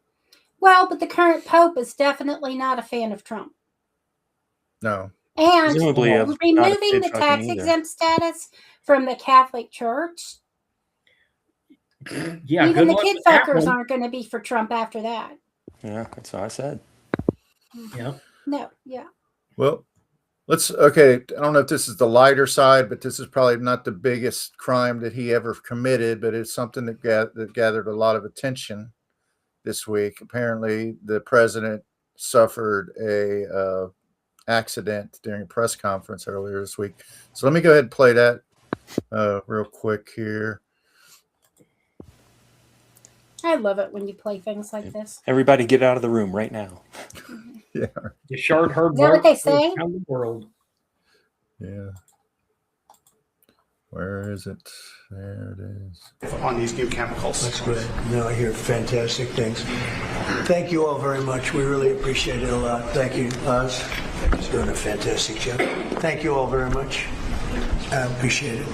Speaker 3: Well, but the current Pope is definitely not a fan of Trump.
Speaker 2: No.
Speaker 3: And
Speaker 1: presumably
Speaker 3: removing the tax exempt status from the Catholic Church.
Speaker 4: Yeah,
Speaker 3: even the kid fuckers aren't going to be for Trump after that.
Speaker 1: Yeah, that's what I said.
Speaker 4: Yeah.
Speaker 3: No, yeah.
Speaker 2: Well, okay, I don't know if this is the lighter side, but this is probably not the biggest crime that he ever committed, but it's something that gathered a lot of attention this week. Apparently, the president suffered a accident during a press conference earlier this week. So let me go ahead and play that real quick here.
Speaker 3: I love it when you play things like this.
Speaker 1: Everybody get out of the room right now.
Speaker 2: Yeah.
Speaker 4: The short herd.
Speaker 3: Is that what they say?
Speaker 4: Around the world.
Speaker 2: Yeah. Where is it? There it is.
Speaker 5: On these new chemicals.
Speaker 6: That's great. No, I hear fantastic things. Thank you all very much. We really appreciate it a lot. Thank you, Oz. He's doing a fantastic job. Thank you all very much. I appreciate it.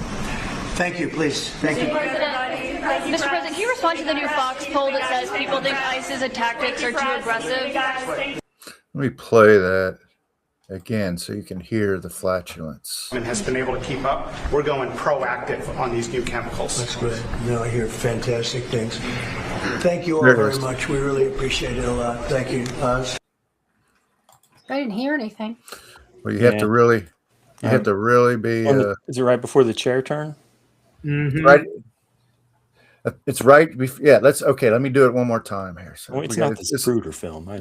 Speaker 6: Thank you, please. Thank you.
Speaker 7: Mr. President, can you respond to the new Fox poll that says people think ISIS's tactics are too aggressive?
Speaker 2: Let me play that again so you can hear the flatulence.
Speaker 5: And has been able to keep up. We're going proactive on these new chemicals.
Speaker 6: That's great. No, I hear fantastic things. Thank you all very much. We really appreciate it a lot. Thank you, Oz.
Speaker 3: I didn't hear anything.
Speaker 2: Well, you have to really, be.
Speaker 1: Is it right before the chair turn?
Speaker 4: Mm-hmm.
Speaker 2: Right. It's right. Yeah. Let me do it one more time here. So
Speaker 1: it's not the Zapruder film.
Speaker 3: No.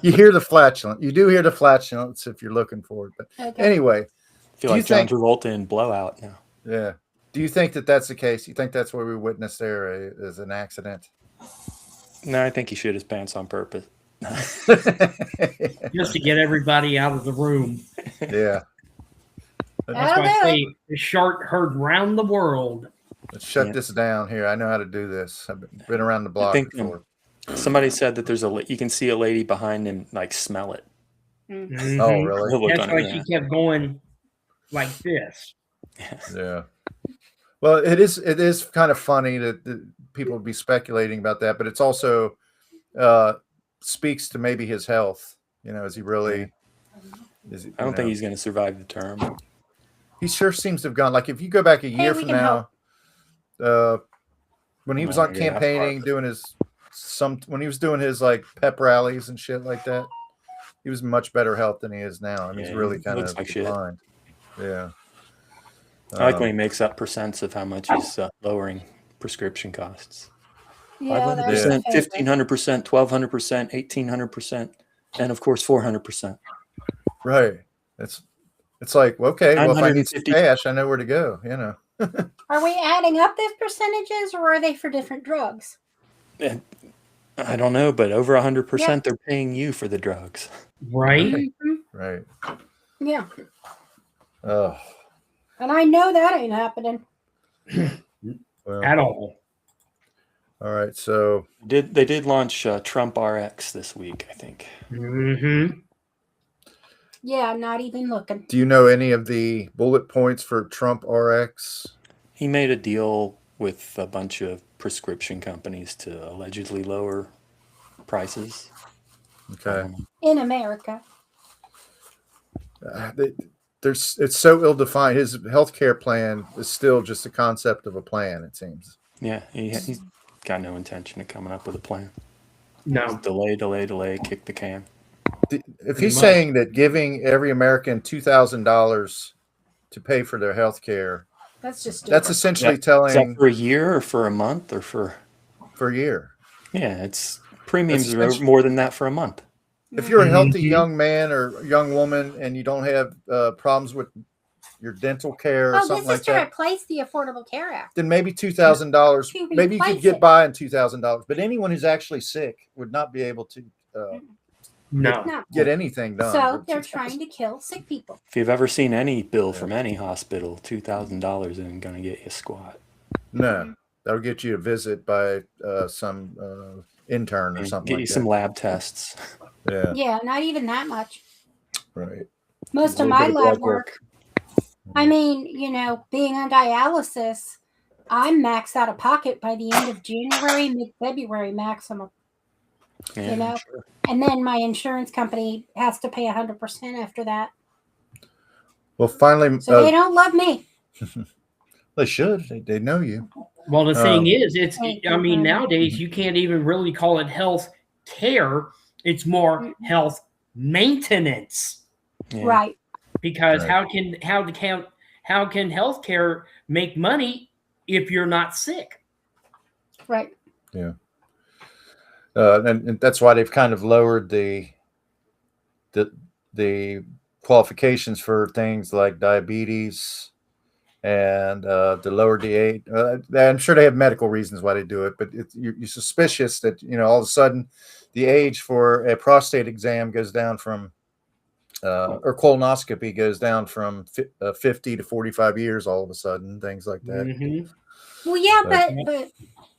Speaker 2: You hear the flatulence. You do hear the flatulence if you're looking for it. But anyway,
Speaker 1: I feel like John Travolta in Blowout now.
Speaker 2: Yeah. Do you think that that's the case? You think that's what we witnessed there is an accident?
Speaker 1: No, I think he shit his pants on purpose.
Speaker 4: Just to get everybody out of the room.
Speaker 2: Yeah.
Speaker 4: That's why I say the short herd round the world.
Speaker 2: Let's shut this down here. I know how to do this. I've been around the block before.
Speaker 1: Somebody said that you can see a lady behind him, like, smell it.
Speaker 4: Mm-hmm.
Speaker 2: Oh, really?
Speaker 4: That's why she kept going like this.
Speaker 2: Yeah. Well, it is kind of funny that people would be speculating about that, but it's also speaks to maybe his health. Is he really?
Speaker 1: I don't think he's going to survive the term.
Speaker 2: He sure seems to have gone. Like if you go back a year from now, when he was on campaigning, doing when he was doing his like pep rallies and shit like that, he was in much better health than he is now. I mean, he's really kind of declined. Yeah.
Speaker 1: I like when he makes up percents of how much he's lowering prescription costs. 500%, 1,500%, 1,200%, 1,800%, and of course 400%.
Speaker 2: Right. It's like, okay, well, if I need some cash, I know where to go.
Speaker 3: Are we adding up those percentages, or are they for different drugs?
Speaker 1: I don't know, but over 100%, they're paying you for the drugs.
Speaker 4: Right.
Speaker 3: Mm-hmm.
Speaker 2: Right.
Speaker 3: Yeah.
Speaker 2: Oh.
Speaker 3: And I know that ain't happening.
Speaker 4: At all.
Speaker 2: All right, so
Speaker 1: they did launch Trump RX this week, I think.
Speaker 4: Mm-hmm.
Speaker 3: Yeah, I'm not even looking.
Speaker 2: Do you know any of the bullet points for Trump RX?
Speaker 1: He made a deal with a bunch of prescription companies to allegedly lower prices.
Speaker 2: Okay.
Speaker 3: In America.
Speaker 2: It's so ill-defined. His healthcare plan is still just a concept of a plan, it seems.
Speaker 1: Yeah, he's got no intention of coming up with a plan.
Speaker 4: No.
Speaker 1: Delay, kick the can.
Speaker 2: If he's saying that giving every American $2,000 to pay for their health care,
Speaker 3: that's
Speaker 2: essentially telling.
Speaker 1: Is that for a year or for a month or for
Speaker 2: a year?
Speaker 1: Yeah, it's premiums are more than that for a month.
Speaker 2: If you're a healthy young man or young woman and you don't have problems with your dental care or
Speaker 3: Oh,
Speaker 2: something
Speaker 3: this
Speaker 2: like
Speaker 3: is to
Speaker 2: that,
Speaker 3: replace the Affordable Care Act.
Speaker 2: then maybe $2,000.
Speaker 3: To
Speaker 2: Maybe you could
Speaker 3: replace
Speaker 2: get
Speaker 3: it.
Speaker 2: by on $2,000. But anyone who's actually sick would not be able to
Speaker 4: No.
Speaker 3: No.
Speaker 2: get anything done.
Speaker 3: So
Speaker 2: for
Speaker 3: they're
Speaker 2: $2,000.
Speaker 3: trying to kill sick people.
Speaker 1: If you've ever seen any bill from any hospital, $2,000 isn't going to get you squat.
Speaker 2: No, that'll get you a visit by some intern or
Speaker 1: And
Speaker 2: something
Speaker 1: get
Speaker 2: like
Speaker 1: you
Speaker 2: that.
Speaker 1: some lab tests.
Speaker 2: Yeah,
Speaker 3: Yeah, not even that much.
Speaker 2: right.
Speaker 3: Most
Speaker 1: A
Speaker 3: of
Speaker 1: little
Speaker 3: my
Speaker 1: bit
Speaker 3: lab
Speaker 1: blood
Speaker 3: work, I mean, you know, being on dialysis, I'm maxed out of pocket by the end of January, mid-February maximum.
Speaker 1: Yeah,
Speaker 3: You know,
Speaker 1: sure.
Speaker 3: and then my insurance company has to pay 100% after that.
Speaker 2: Well, finally,
Speaker 3: So they don't love me.
Speaker 2: they should. They know you.
Speaker 4: Well, the thing is, I mean,
Speaker 3: Mhm.
Speaker 4: nowadays you can't even really call it health care. It's more health maintenance.
Speaker 1: Yeah.
Speaker 3: Right.
Speaker 4: Because
Speaker 2: Right.
Speaker 4: how can healthcare make money if you're not sick?
Speaker 3: Right.
Speaker 2: Yeah. And that's why they've kind of lowered the qualifications for things like diabetes and the lower the age. I'm sure they have medical reasons why they do it, but you're suspicious that all of a sudden the age for a prostate exam goes down from or colonoscopy goes down from 50 to 45 years all of a sudden, things like that.
Speaker 4: Mm-hmm.
Speaker 3: Well, yeah,
Speaker 2: But-
Speaker 3: but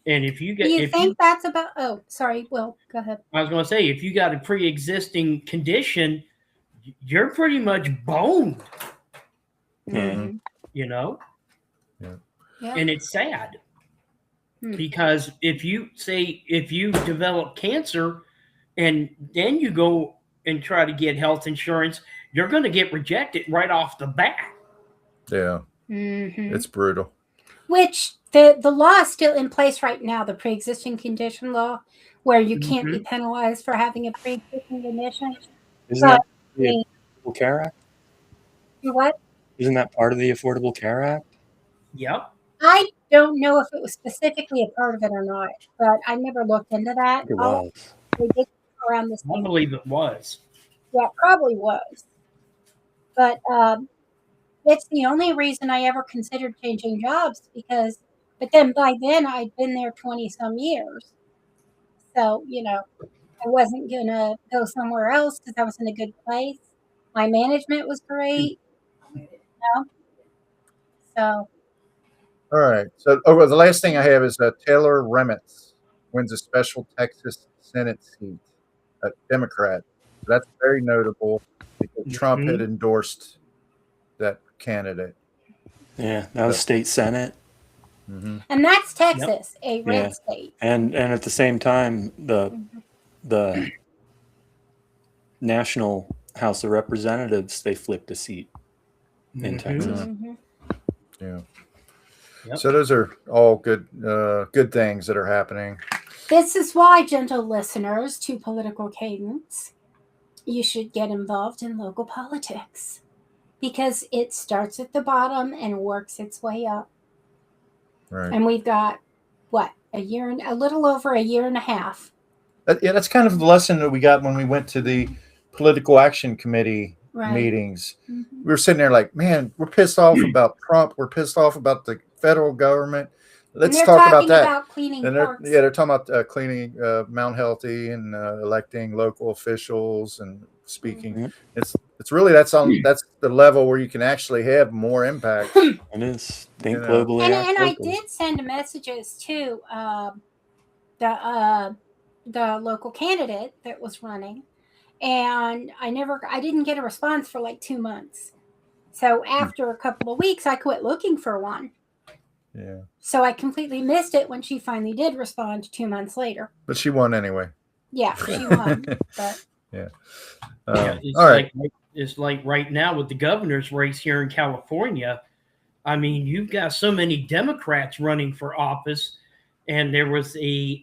Speaker 4: And if you get,
Speaker 3: you think that's about? Oh, sorry. Will, go ahead.
Speaker 4: I was going to say, if you got a pre-existing condition, you're pretty much boned.
Speaker 1: Yeah.
Speaker 4: You know.
Speaker 2: Yeah.
Speaker 3: Yeah.
Speaker 4: And it's sad
Speaker 3: Hmm.
Speaker 4: because if you develop cancer and then you go and try to get health insurance, you're going to get rejected right off the bat.
Speaker 2: Yeah,
Speaker 3: Mhm.
Speaker 2: it's brutal.
Speaker 3: Which the law is still in place right now, the pre-existing condition law, where you can't be penalized for having a pre-existing condition.
Speaker 1: Isn't that the Affordable Care Act?
Speaker 3: What?
Speaker 1: Isn't that part of the Affordable Care Act?
Speaker 4: Yep.
Speaker 3: I don't know if it was specifically a part of it or not, but I never looked into that.
Speaker 1: I think it was.
Speaker 3: They did around the
Speaker 4: I
Speaker 3: same.
Speaker 4: believe it was.
Speaker 3: Yeah, it probably was. But it's the only reason I ever considered changing jobs but then by then I'd been there 20 some years. So, I wasn't going to go somewhere else because I was in a good place. My management was great. So,
Speaker 2: All right. So, the last thing I have is Taylor Remitz wins a special Texas Senate seat, a Democrat. That's very notable because Trump had endorsed that candidate.
Speaker 1: Yeah, that was state senate.
Speaker 2: Mm-hmm.
Speaker 3: and that's Texas, a red
Speaker 1: Yeah.
Speaker 3: state.
Speaker 1: And at the same time, the National House of Representatives, they flipped a seat in Texas.
Speaker 3: Mhm.
Speaker 2: Yeah.
Speaker 4: Yep.
Speaker 2: So those are all good things that are happening.
Speaker 3: This is why, gentle listeners to Political Cadence, you should get involved in local politics because it starts at the bottom and works its way up.
Speaker 2: Right.
Speaker 3: And we've got a little over a year and a half.
Speaker 2: That's kind of the lesson that we got when we went to the Political Action Committee
Speaker 3: Right.
Speaker 2: meetings.
Speaker 3: Mhm.
Speaker 2: We were sitting there like, man, we're pissed off about Trump. We're pissed off about the federal government. Let's
Speaker 3: they're
Speaker 2: talk about
Speaker 3: talking
Speaker 2: that.
Speaker 3: about cleaning
Speaker 2: And
Speaker 3: parks.
Speaker 2: they're talking about cleaning Mount Healthy and electing local officials and speaking.
Speaker 1: Mhm.
Speaker 2: It's really that's the level where you can actually have more impact.
Speaker 1: It is. Think globally.
Speaker 3: And
Speaker 1: act
Speaker 3: I
Speaker 1: locally.
Speaker 3: did send messages to the local candidate that was running, and I didn't get a response for like 2 months. So after a couple of weeks, I quit looking for one.
Speaker 2: Yeah.
Speaker 3: So I completely missed it when she finally did respond 2 months later.
Speaker 2: But she won anyway.
Speaker 3: Yeah, she won. But
Speaker 2: Yeah.
Speaker 4: It's
Speaker 2: all right.
Speaker 4: it's like right now with the governor's race here in California. I mean, you've got so many Democrats running for office, and there was a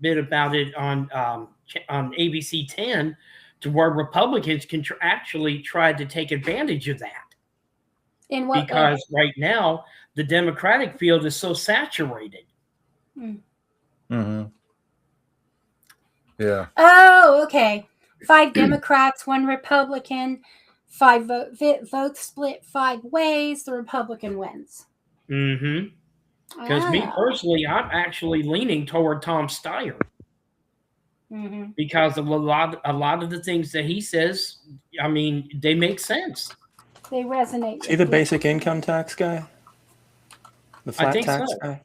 Speaker 4: bit about it on ABC 10 to where Republicans can actually try to take advantage of that.
Speaker 3: in what
Speaker 4: Because right now the Democratic field is so saturated.
Speaker 2: Mm-hmm. Yeah.
Speaker 3: Oh, okay. 5 Democrats, 1 Republican, votes split 5 ways, the Republican wins.
Speaker 4: Mm-hmm. Because me personally, I'm actually leaning toward Tom Steyer.
Speaker 3: Mm-hmm.
Speaker 4: Because of a lot of the things that he says, I mean, they make sense.
Speaker 3: They resonate.
Speaker 1: See the basic income tax guy? The flat tax guy?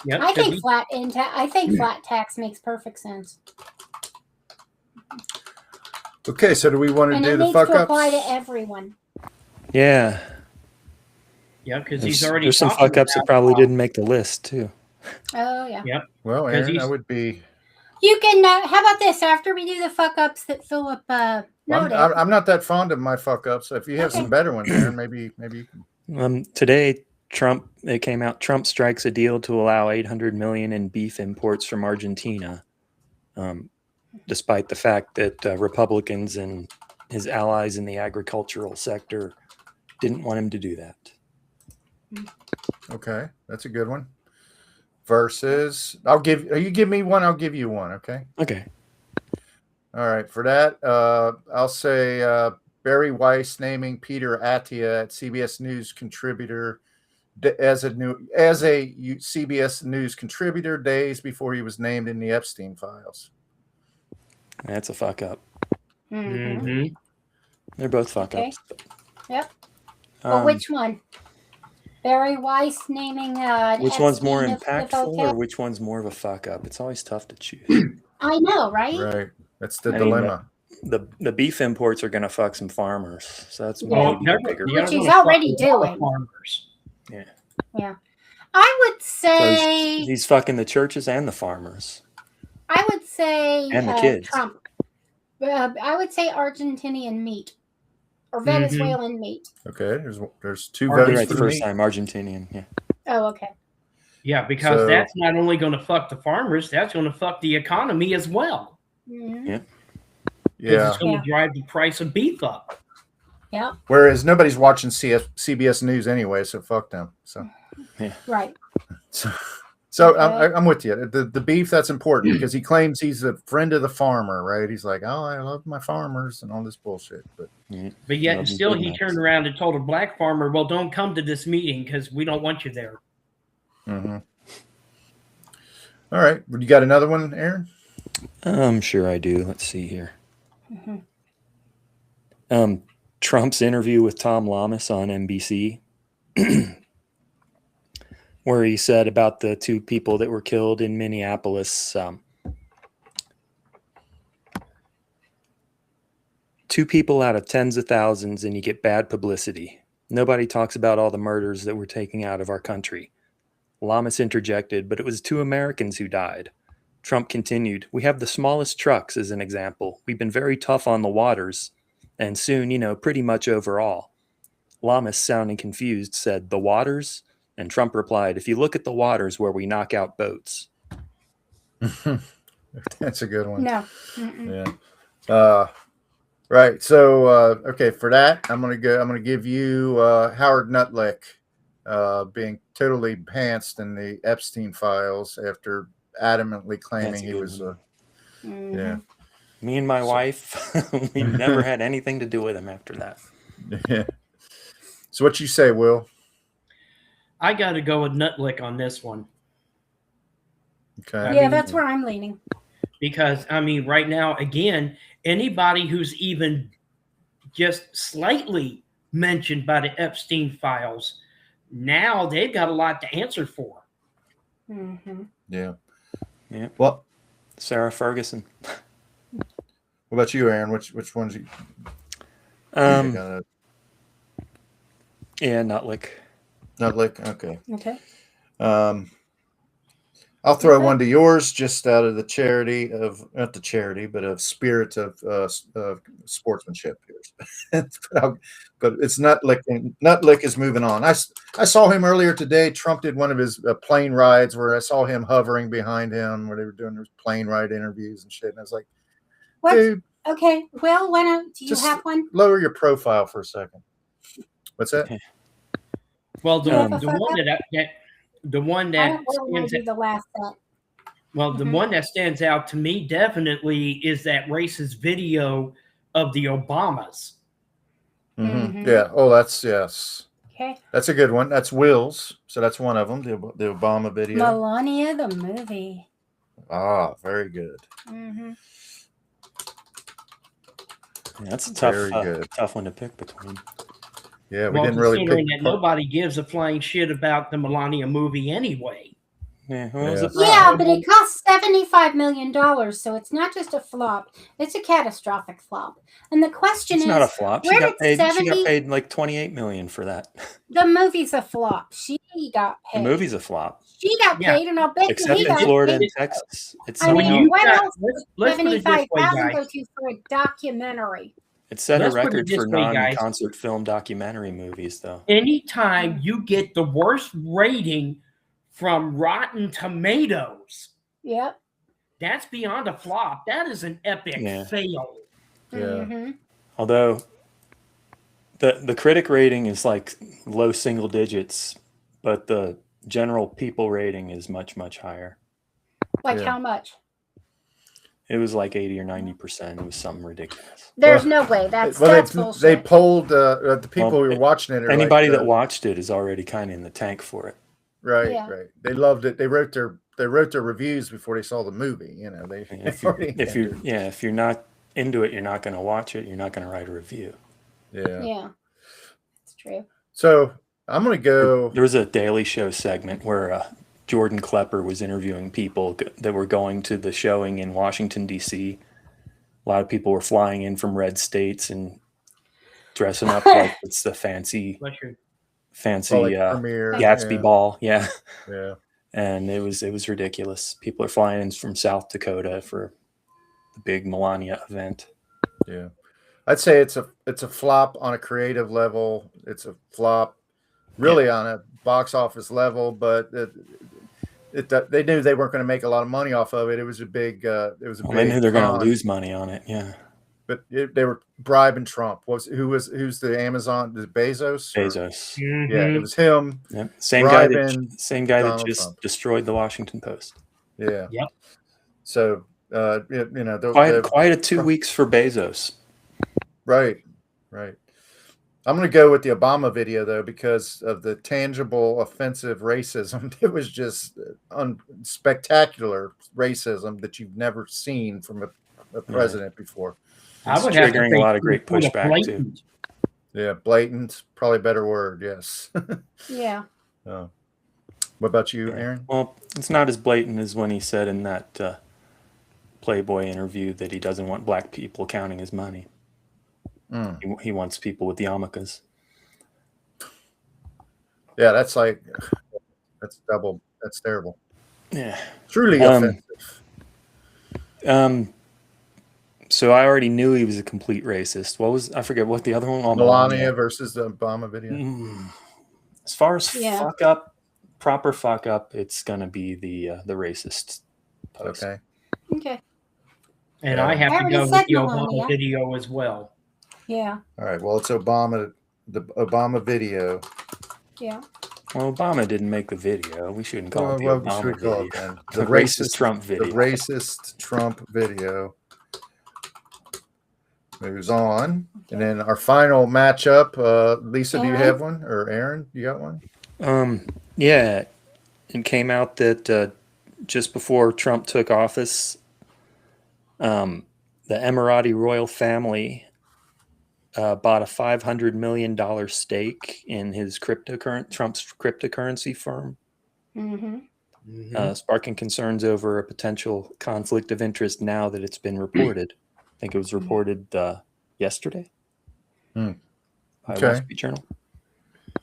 Speaker 4: Yep,
Speaker 3: I think flat tax makes perfect sense.
Speaker 2: Okay, so do we want to
Speaker 3: And
Speaker 2: do
Speaker 3: it
Speaker 2: the
Speaker 3: needs
Speaker 2: fuck
Speaker 3: to
Speaker 2: ups?
Speaker 3: apply to everyone.
Speaker 1: Yeah.
Speaker 4: Yeah, because he's already
Speaker 1: there's some fuck ups that probably didn't make the list too.
Speaker 3: Oh yeah.
Speaker 4: Yep.
Speaker 2: Well, Aaron, that would be.
Speaker 3: You can. How about this? After we do the fuck ups that Philip noted.
Speaker 2: I'm not that fond of my fuck ups. If you have some better ones, Aaron, maybe you can.
Speaker 1: Today, it came out. Trump strikes a deal to allow $800 million in beef imports from Argentina, despite the fact that Republicans and his allies in the agricultural sector didn't want him to do that.
Speaker 2: Okay, that's a good one. Versus, you give me one, I'll give you one. Okay.
Speaker 1: Okay.
Speaker 2: All right. For that, I'll say Barry Weiss naming Peter Attia at CBS News contributor as a CBS News contributor days before he was named in the Epstein files.
Speaker 1: That's a fuck up.
Speaker 3: Mm-hmm.
Speaker 1: They're both fuck ups.
Speaker 3: Yep. Well, which one? Barry Weiss naming.
Speaker 1: Which one's more impactful, or which one's more of a fuck up? It's always tough to choose.
Speaker 3: I know, right?
Speaker 2: Right. That's the dilemma.
Speaker 1: The beef imports are going to fuck some farmers, so that's bigger.
Speaker 3: Which he's already doing.
Speaker 4: Farmers.
Speaker 1: Yeah.
Speaker 3: Yeah. I would say
Speaker 1: so he's fucking the churches and the farmers.
Speaker 3: I would say
Speaker 1: and the kids.
Speaker 3: Trump. I would say Argentinian meat or Venezuelan meat.
Speaker 2: Okay, there's two
Speaker 1: votes
Speaker 2: votes
Speaker 1: right the first time. Argentinian, yeah.
Speaker 3: Oh, okay.
Speaker 4: Yeah, because that's not only going to fuck the farmers, that's going to fuck the economy as well.
Speaker 3: Mm-hmm.
Speaker 1: Yeah.
Speaker 2: Yeah.
Speaker 4: It's going to drive the price of beef up.
Speaker 3: Yeah.
Speaker 2: Whereas nobody's watching CBS News anyway, so fuck them. So.
Speaker 1: Yeah.
Speaker 3: Right.
Speaker 2: So I'm with you. The beef, that's important because he claims he's a friend of the farmer, right? He's like, oh, I love my farmers and all this bullshit. But
Speaker 4: yet and still he turned around and told a black farmer, well, don't come to this meeting because we don't want you there.
Speaker 2: Mm-hmm. All right. You got another one, Aaron?
Speaker 1: I'm sure I do. Let's see here. Trump's interview with Tom Lamas on NBC. Where he said about the 2 people that were killed in Minneapolis. 2 people out of tens of thousands, and you get bad publicity. Nobody talks about all the murders that we're taking out of our country. Lamas interjected, but it was 2 Americans who died. Trump continued, we have the smallest trucks as an example. We've been very tough on the waters, and soon, pretty much overall. Lamas, sounding confused, said, the waters? And Trump replied, if you look at the waters where we knock out boats.
Speaker 2: That's a good one.
Speaker 3: No.
Speaker 2: Yeah. Right. So, okay, for that, I'm going to give you Howard Nutlick being totally pantsed in the Epstein files after adamantly claiming he was yeah.
Speaker 1: Me and my wife, we never had anything to do with him after that.
Speaker 2: Yeah. So what you say, Will?
Speaker 4: I got to go with Nutlick on this one.
Speaker 2: Okay.
Speaker 3: Yeah, that's where I'm leaning.
Speaker 4: Because, right now, again, anybody who's even just slightly mentioned by the Epstein files, now they've got a lot to answer for.
Speaker 3: Mm-hmm.
Speaker 2: Yeah.
Speaker 1: Yeah.
Speaker 2: Well,
Speaker 1: Sarah Ferguson.
Speaker 2: What about you, Aaron? Which ones you?
Speaker 1: Yeah, Nutlick.
Speaker 2: Nutlick. Okay.
Speaker 3: Okay.
Speaker 2: I'll throw one to yours just out of the charity of not the charity, but of spirit of sportsmanship here. But it's Nutlick. Nutlick is moving on. I saw him earlier today. Trump did one of his plane rides where I saw him hovering behind him where they were doing those plane ride interviews and shit. And I was like, dude,
Speaker 3: okay. Well, do you have one?
Speaker 2: Lower your profile for a second. What's that?
Speaker 1: Okay.
Speaker 4: Well, the one that stands out to me definitely is that racist video of the Obamas
Speaker 3: Mhm.
Speaker 2: Yeah. Oh, that's yes.
Speaker 3: Okay.
Speaker 2: That's a good one. That's Wills. So that's one of them. The Obama video.
Speaker 3: Melania the movie.
Speaker 2: Ah, very good.
Speaker 3: Mm-hmm.
Speaker 1: Yeah, that's a
Speaker 2: Very good.
Speaker 1: tough one to pick between.
Speaker 2: Yeah, we
Speaker 4: Well,
Speaker 2: didn't really
Speaker 4: considering
Speaker 2: pick.
Speaker 4: that nobody gives a flying shit about the Melania movie anyway.
Speaker 1: Yeah, what was
Speaker 2: Yeah.
Speaker 1: it?
Speaker 3: Yeah, but it cost $75 million, so it's not just a flop; it's a catastrophic flop. And the question
Speaker 1: It's
Speaker 3: is,
Speaker 1: not a flop. She
Speaker 3: where
Speaker 1: got
Speaker 3: did
Speaker 1: paid. She
Speaker 3: 70?
Speaker 1: got paid like 28 million for that.
Speaker 3: The movie's a flop. She got
Speaker 1: The
Speaker 3: paid.
Speaker 1: movie's a flop,
Speaker 3: She got
Speaker 4: Yeah.
Speaker 3: paid, and I'll bet
Speaker 1: except
Speaker 3: he
Speaker 1: in
Speaker 3: got
Speaker 1: Florida
Speaker 3: paid.
Speaker 1: and Texas. It's
Speaker 3: I mean,
Speaker 1: somehow
Speaker 3: what else would
Speaker 4: let's put it this way,
Speaker 3: 75,000 go
Speaker 4: guys.
Speaker 3: to for a documentary?
Speaker 1: it set a
Speaker 4: Let's put it
Speaker 1: record
Speaker 4: this
Speaker 1: for
Speaker 4: way, guys.
Speaker 1: non-concert film documentary movies, though.
Speaker 4: Anytime you get the worst rating from Rotten Tomatoes,
Speaker 3: Yep.
Speaker 4: that's beyond a flop. That is an epic
Speaker 1: Yeah.
Speaker 4: fail.
Speaker 2: Yeah.
Speaker 3: Mm-hmm.
Speaker 1: Although the critic rating is like low single digits, but the general people rating is much, much higher.
Speaker 3: Like
Speaker 2: Yeah.
Speaker 3: how much?
Speaker 1: It was like 80 or 90%. It was something ridiculous.
Speaker 3: There's
Speaker 2: Well,
Speaker 3: no way. That's
Speaker 2: Well,
Speaker 3: bullshit.
Speaker 2: they polled the people
Speaker 1: Well,
Speaker 2: who were watching it. Are
Speaker 1: Anybody
Speaker 2: like,
Speaker 1: that watched it is already kind of in the tank for it.
Speaker 2: right,
Speaker 3: Yeah.
Speaker 2: right. They loved it. They wrote their reviews before they saw the movie. You know, they
Speaker 1: And if
Speaker 2: already
Speaker 1: you're not into it, you're not going to watch it. You're not going to write a review.
Speaker 2: yeah.
Speaker 3: Yeah, it's true.
Speaker 2: So I'm gonna go.
Speaker 1: There was a Daily Show segment where Jordan Klepper was interviewing people that were going to the showing in Washington, D.C. A lot of people were flying in from red states and dressing up like it's the fancy
Speaker 2: Like premiere,
Speaker 1: Gatsby
Speaker 2: yeah.
Speaker 1: ball. Yeah.
Speaker 2: Yeah.
Speaker 1: And it was ridiculous. People are flying in from South Dakota for the big Melania event.
Speaker 2: Yeah. I'd say it's a flop on a creative level. It's a flop really on a box office level, but they knew they weren't going to make a lot of money off of it. It was a big
Speaker 1: They knew they're going to lose money on it. Yeah.
Speaker 2: But they were bribing Trump. Who's the Amazon? Is it Bezos?
Speaker 1: Bezos.
Speaker 4: Mm-hmm.
Speaker 2: Yeah, it was him.
Speaker 1: Yep. Same guy
Speaker 2: bribing
Speaker 1: that
Speaker 2: Donald
Speaker 1: just
Speaker 2: Trump.
Speaker 1: destroyed the Washington Post.
Speaker 2: Yeah.
Speaker 4: Yep.
Speaker 2: So you know,
Speaker 1: Quite a 2 weeks for Bezos.
Speaker 2: Right. I'm going to go with the Obama video, though, because of the tangible, offensive racism. It was just spectacular racism that you've never seen from a president before.
Speaker 4: I would
Speaker 1: It's
Speaker 4: have to
Speaker 1: triggering
Speaker 4: say
Speaker 1: a lot of great
Speaker 4: sort of
Speaker 1: pushback, too.
Speaker 4: blatant.
Speaker 2: Yeah, blatant, probably a better word. Yes.
Speaker 3: Yeah.
Speaker 2: Oh. What about you, Aaron?
Speaker 1: Well, it's not as blatant as when he said in that Playboy interview that he doesn't want black people counting his money. He wants people with yarmulkes.
Speaker 2: Yeah, that's double. That's terrible.
Speaker 1: Yeah.
Speaker 2: Truly offensive.
Speaker 1: So I already knew he was a complete racist. I forget what the other one was.
Speaker 2: Melania versus the Obama video.
Speaker 1: As far as proper fuck up, it's gonna be the racist post.
Speaker 2: Okay.
Speaker 4: And
Speaker 2: Yeah.
Speaker 4: I have
Speaker 3: I
Speaker 4: to
Speaker 3: already
Speaker 4: go with
Speaker 3: said
Speaker 4: the
Speaker 3: Melania.
Speaker 4: Obama video as well.
Speaker 3: Yeah.
Speaker 2: All right. Well, it's Obama. The Obama video.
Speaker 3: Yeah.
Speaker 1: Well, Obama didn't make the video. We shouldn't call it the
Speaker 2: What
Speaker 1: Obama
Speaker 2: should we call
Speaker 1: video.
Speaker 2: it then?
Speaker 1: The racist Trump video.
Speaker 2: The racist Trump video moves on, and then our final matchup. Lisa, do you have one, or Aaron, you got one?
Speaker 1: Yeah, it came out that just before Trump took office, the Emirati royal family bought a $500 million stake in his Trump's cryptocurrency firm, sparking concerns over a potential conflict of interest now that it's been reported. I think it was reported yesterday by Wall Street Journal.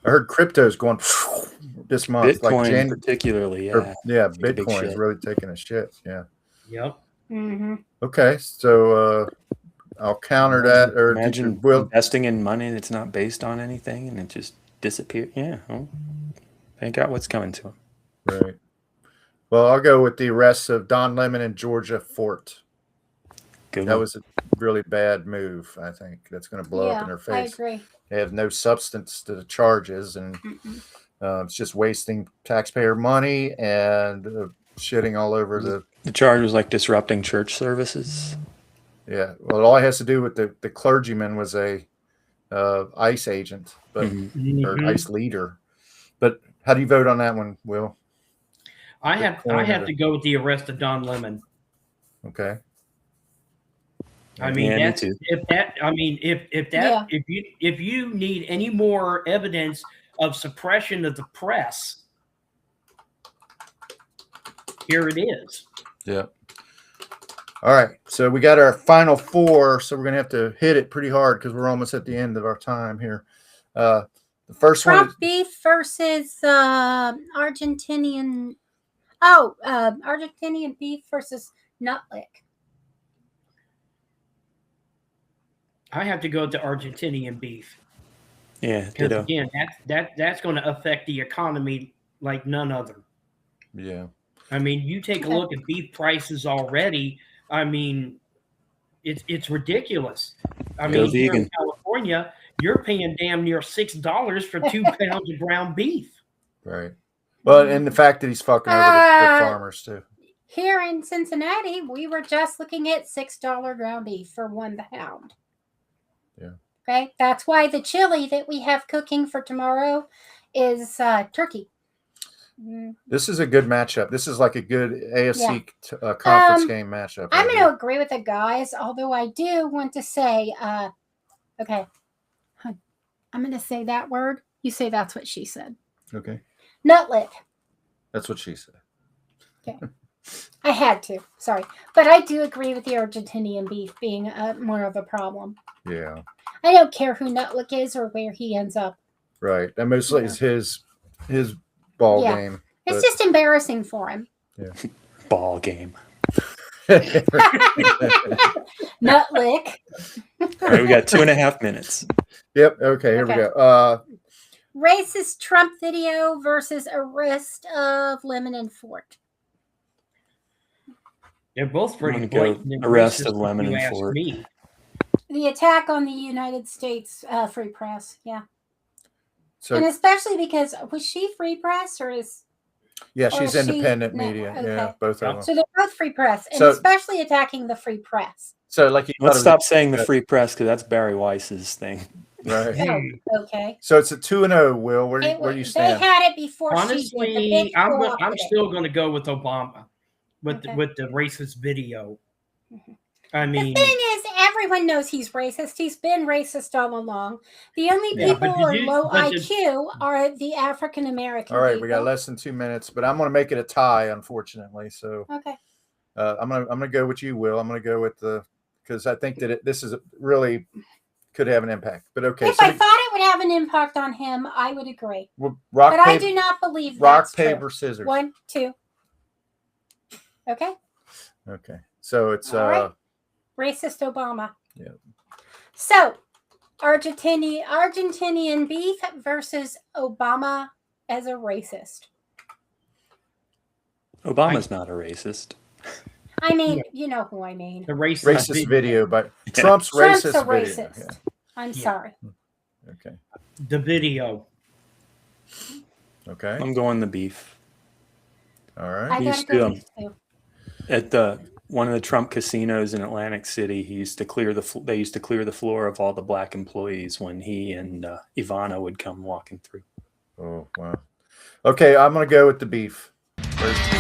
Speaker 2: I heard crypto's going this month.
Speaker 1: Bitcoin particularly, yeah.
Speaker 2: Bitcoin is really taking a shit. Yeah.
Speaker 4: Yep.
Speaker 2: Okay, so I'll counter that. Or
Speaker 1: imagine investing in money that's not based on anything and it just disappeared. Yeah. Well, thank God what's coming to him.
Speaker 2: Right. Well, I'll go with the arrests of Don Lemon and Georgia Fort. That was a really bad move. I think that's going to blow up in their face.
Speaker 3: I agree.
Speaker 2: They have no substance to the charges, and it's just wasting taxpayer money and shitting all over
Speaker 1: the charge was like disrupting church services.
Speaker 2: Yeah. Well, all it has to do with the clergyman was a ICE agent, but
Speaker 1: Mhm.
Speaker 2: or ICE leader. But how do you vote on that one, Will?
Speaker 4: I have to go with the arrest of Don Lemon.
Speaker 2: Okay.
Speaker 4: I mean,
Speaker 1: Yeah, me
Speaker 4: that's
Speaker 1: too.
Speaker 4: if you need any more evidence of suppression of the press, here it is.
Speaker 2: Yeah. All right. So we got our final four. So we're gonna have to hit it pretty hard because we're almost at the end of our time here. The first
Speaker 3: Trump
Speaker 2: one is
Speaker 3: beef versus Argentinian. Oh, Argentinian beef versus Nutlick.
Speaker 4: I have to go with the Argentinian beef.
Speaker 1: Yeah,
Speaker 4: Because
Speaker 1: ditto.
Speaker 4: again, that's going to affect the economy like none other.
Speaker 2: yeah.
Speaker 4: I mean, you take a
Speaker 3: Okay.
Speaker 4: look at beef prices already. I mean, it's ridiculous. I
Speaker 1: Go
Speaker 4: mean, here in
Speaker 1: vegan.
Speaker 4: California, you're paying damn near $6 for 2 pounds of ground beef.
Speaker 2: Right. Well, and the fact that he's fucking over the farmers too.
Speaker 3: Here in Cincinnati, we were just looking at $6 ground beef for 1 pound.
Speaker 2: Yeah.
Speaker 3: Okay, that's why the chili that we have cooking for tomorrow is turkey.
Speaker 2: This is a good matchup. This is like a good AFC conference game matchup.
Speaker 3: I'm
Speaker 2: right
Speaker 3: going to agree with the guys, although I do want to say, okay, I'm going to say that word. You say that's what she said.
Speaker 2: here. Okay.
Speaker 3: Nutlick.
Speaker 2: That's what she said.
Speaker 3: Okay. I had to. Sorry. But I do agree with the Argentinian beef being more of a problem.
Speaker 2: Yeah.
Speaker 3: I don't care who Nutlick is or where he ends up.
Speaker 2: Right. And mostly it's his ball
Speaker 3: Yeah.
Speaker 2: game.
Speaker 3: It's just embarrassing for him.
Speaker 2: Yeah.
Speaker 1: Ball game.
Speaker 3: Nutlick.
Speaker 1: All right, we got 2.5 minutes.
Speaker 2: Yep. Okay. Here we
Speaker 3: Okay.
Speaker 2: go.
Speaker 3: Racist Trump video versus arrest of Lemon and Fort.
Speaker 4: They're both pretty
Speaker 1: I'm gonna go
Speaker 4: blatant.
Speaker 1: arrest
Speaker 4: racist
Speaker 1: of Lemon
Speaker 4: if you
Speaker 1: and
Speaker 4: ask
Speaker 1: Fort.
Speaker 4: me.
Speaker 3: The attack on the United States free press. Yeah. and
Speaker 2: So
Speaker 3: especially because, was she free press or is...
Speaker 2: yeah,
Speaker 3: or
Speaker 2: she's
Speaker 3: is she-
Speaker 2: independent
Speaker 3: no,
Speaker 2: media.
Speaker 3: okay.
Speaker 2: Yeah, both of them.
Speaker 3: So they're both free press, and
Speaker 2: So-
Speaker 3: especially attacking the free press.
Speaker 2: So like you
Speaker 1: Let's
Speaker 2: thought it
Speaker 1: stop
Speaker 2: was-
Speaker 1: saying the free press because that's Barry Weiss's thing.
Speaker 2: Right.
Speaker 3: Oh, okay.
Speaker 2: So it's a 2-0. Will, where do you
Speaker 3: They
Speaker 2: stand?
Speaker 3: had it before she did.
Speaker 4: Honestly,
Speaker 3: The bitch
Speaker 4: I'm
Speaker 3: co-opted it.
Speaker 4: still going to go with Obama with
Speaker 3: Okay.
Speaker 4: with the racist video. I
Speaker 3: The
Speaker 4: mean,
Speaker 3: thing is, everyone knows he's racist. He's been racist all along. The only
Speaker 2: Yeah,
Speaker 3: people
Speaker 4: but
Speaker 3: who are
Speaker 4: did you-
Speaker 3: low
Speaker 4: but did-
Speaker 3: IQ are the African American.
Speaker 2: All right, we got less than 2 minutes, but I'm going to make it a tie, unfortunately. So
Speaker 3: Okay.
Speaker 2: I'm gonna go with you, Will. I'm going to go with because I think that this is really could have an impact. But okay,
Speaker 3: If
Speaker 2: so
Speaker 3: I thought it would have an impact on him, I would agree.
Speaker 2: rock
Speaker 3: But I
Speaker 2: paper,
Speaker 3: do not believe
Speaker 2: rock
Speaker 3: that's
Speaker 2: paper
Speaker 3: true.
Speaker 2: scissors.
Speaker 3: 1, 2. Okay.
Speaker 2: Okay, so it's
Speaker 3: All right. Racist Obama.
Speaker 2: Yeah.
Speaker 3: So, Argentinian beef versus Obama as a racist.
Speaker 1: Obama's not a racist.
Speaker 3: I mean, you know who I mean.
Speaker 4: the
Speaker 2: racist video, but Trump's
Speaker 3: Trump's
Speaker 2: racist
Speaker 3: a
Speaker 2: video.
Speaker 3: racist. I'm sorry.
Speaker 2: Yeah. Okay.
Speaker 4: the video.
Speaker 2: Okay.
Speaker 1: I'm going the beef.
Speaker 2: All right.
Speaker 3: I
Speaker 1: He's
Speaker 3: gotta go
Speaker 1: doing-
Speaker 3: beef too.
Speaker 1: At one of the Trump casinos in Atlantic City, he used to clear they used to clear the floor of all the black employees when he and Ivana would come walking through.
Speaker 2: Oh wow. Okay, I'm gonna go with the beef. Where's the beef?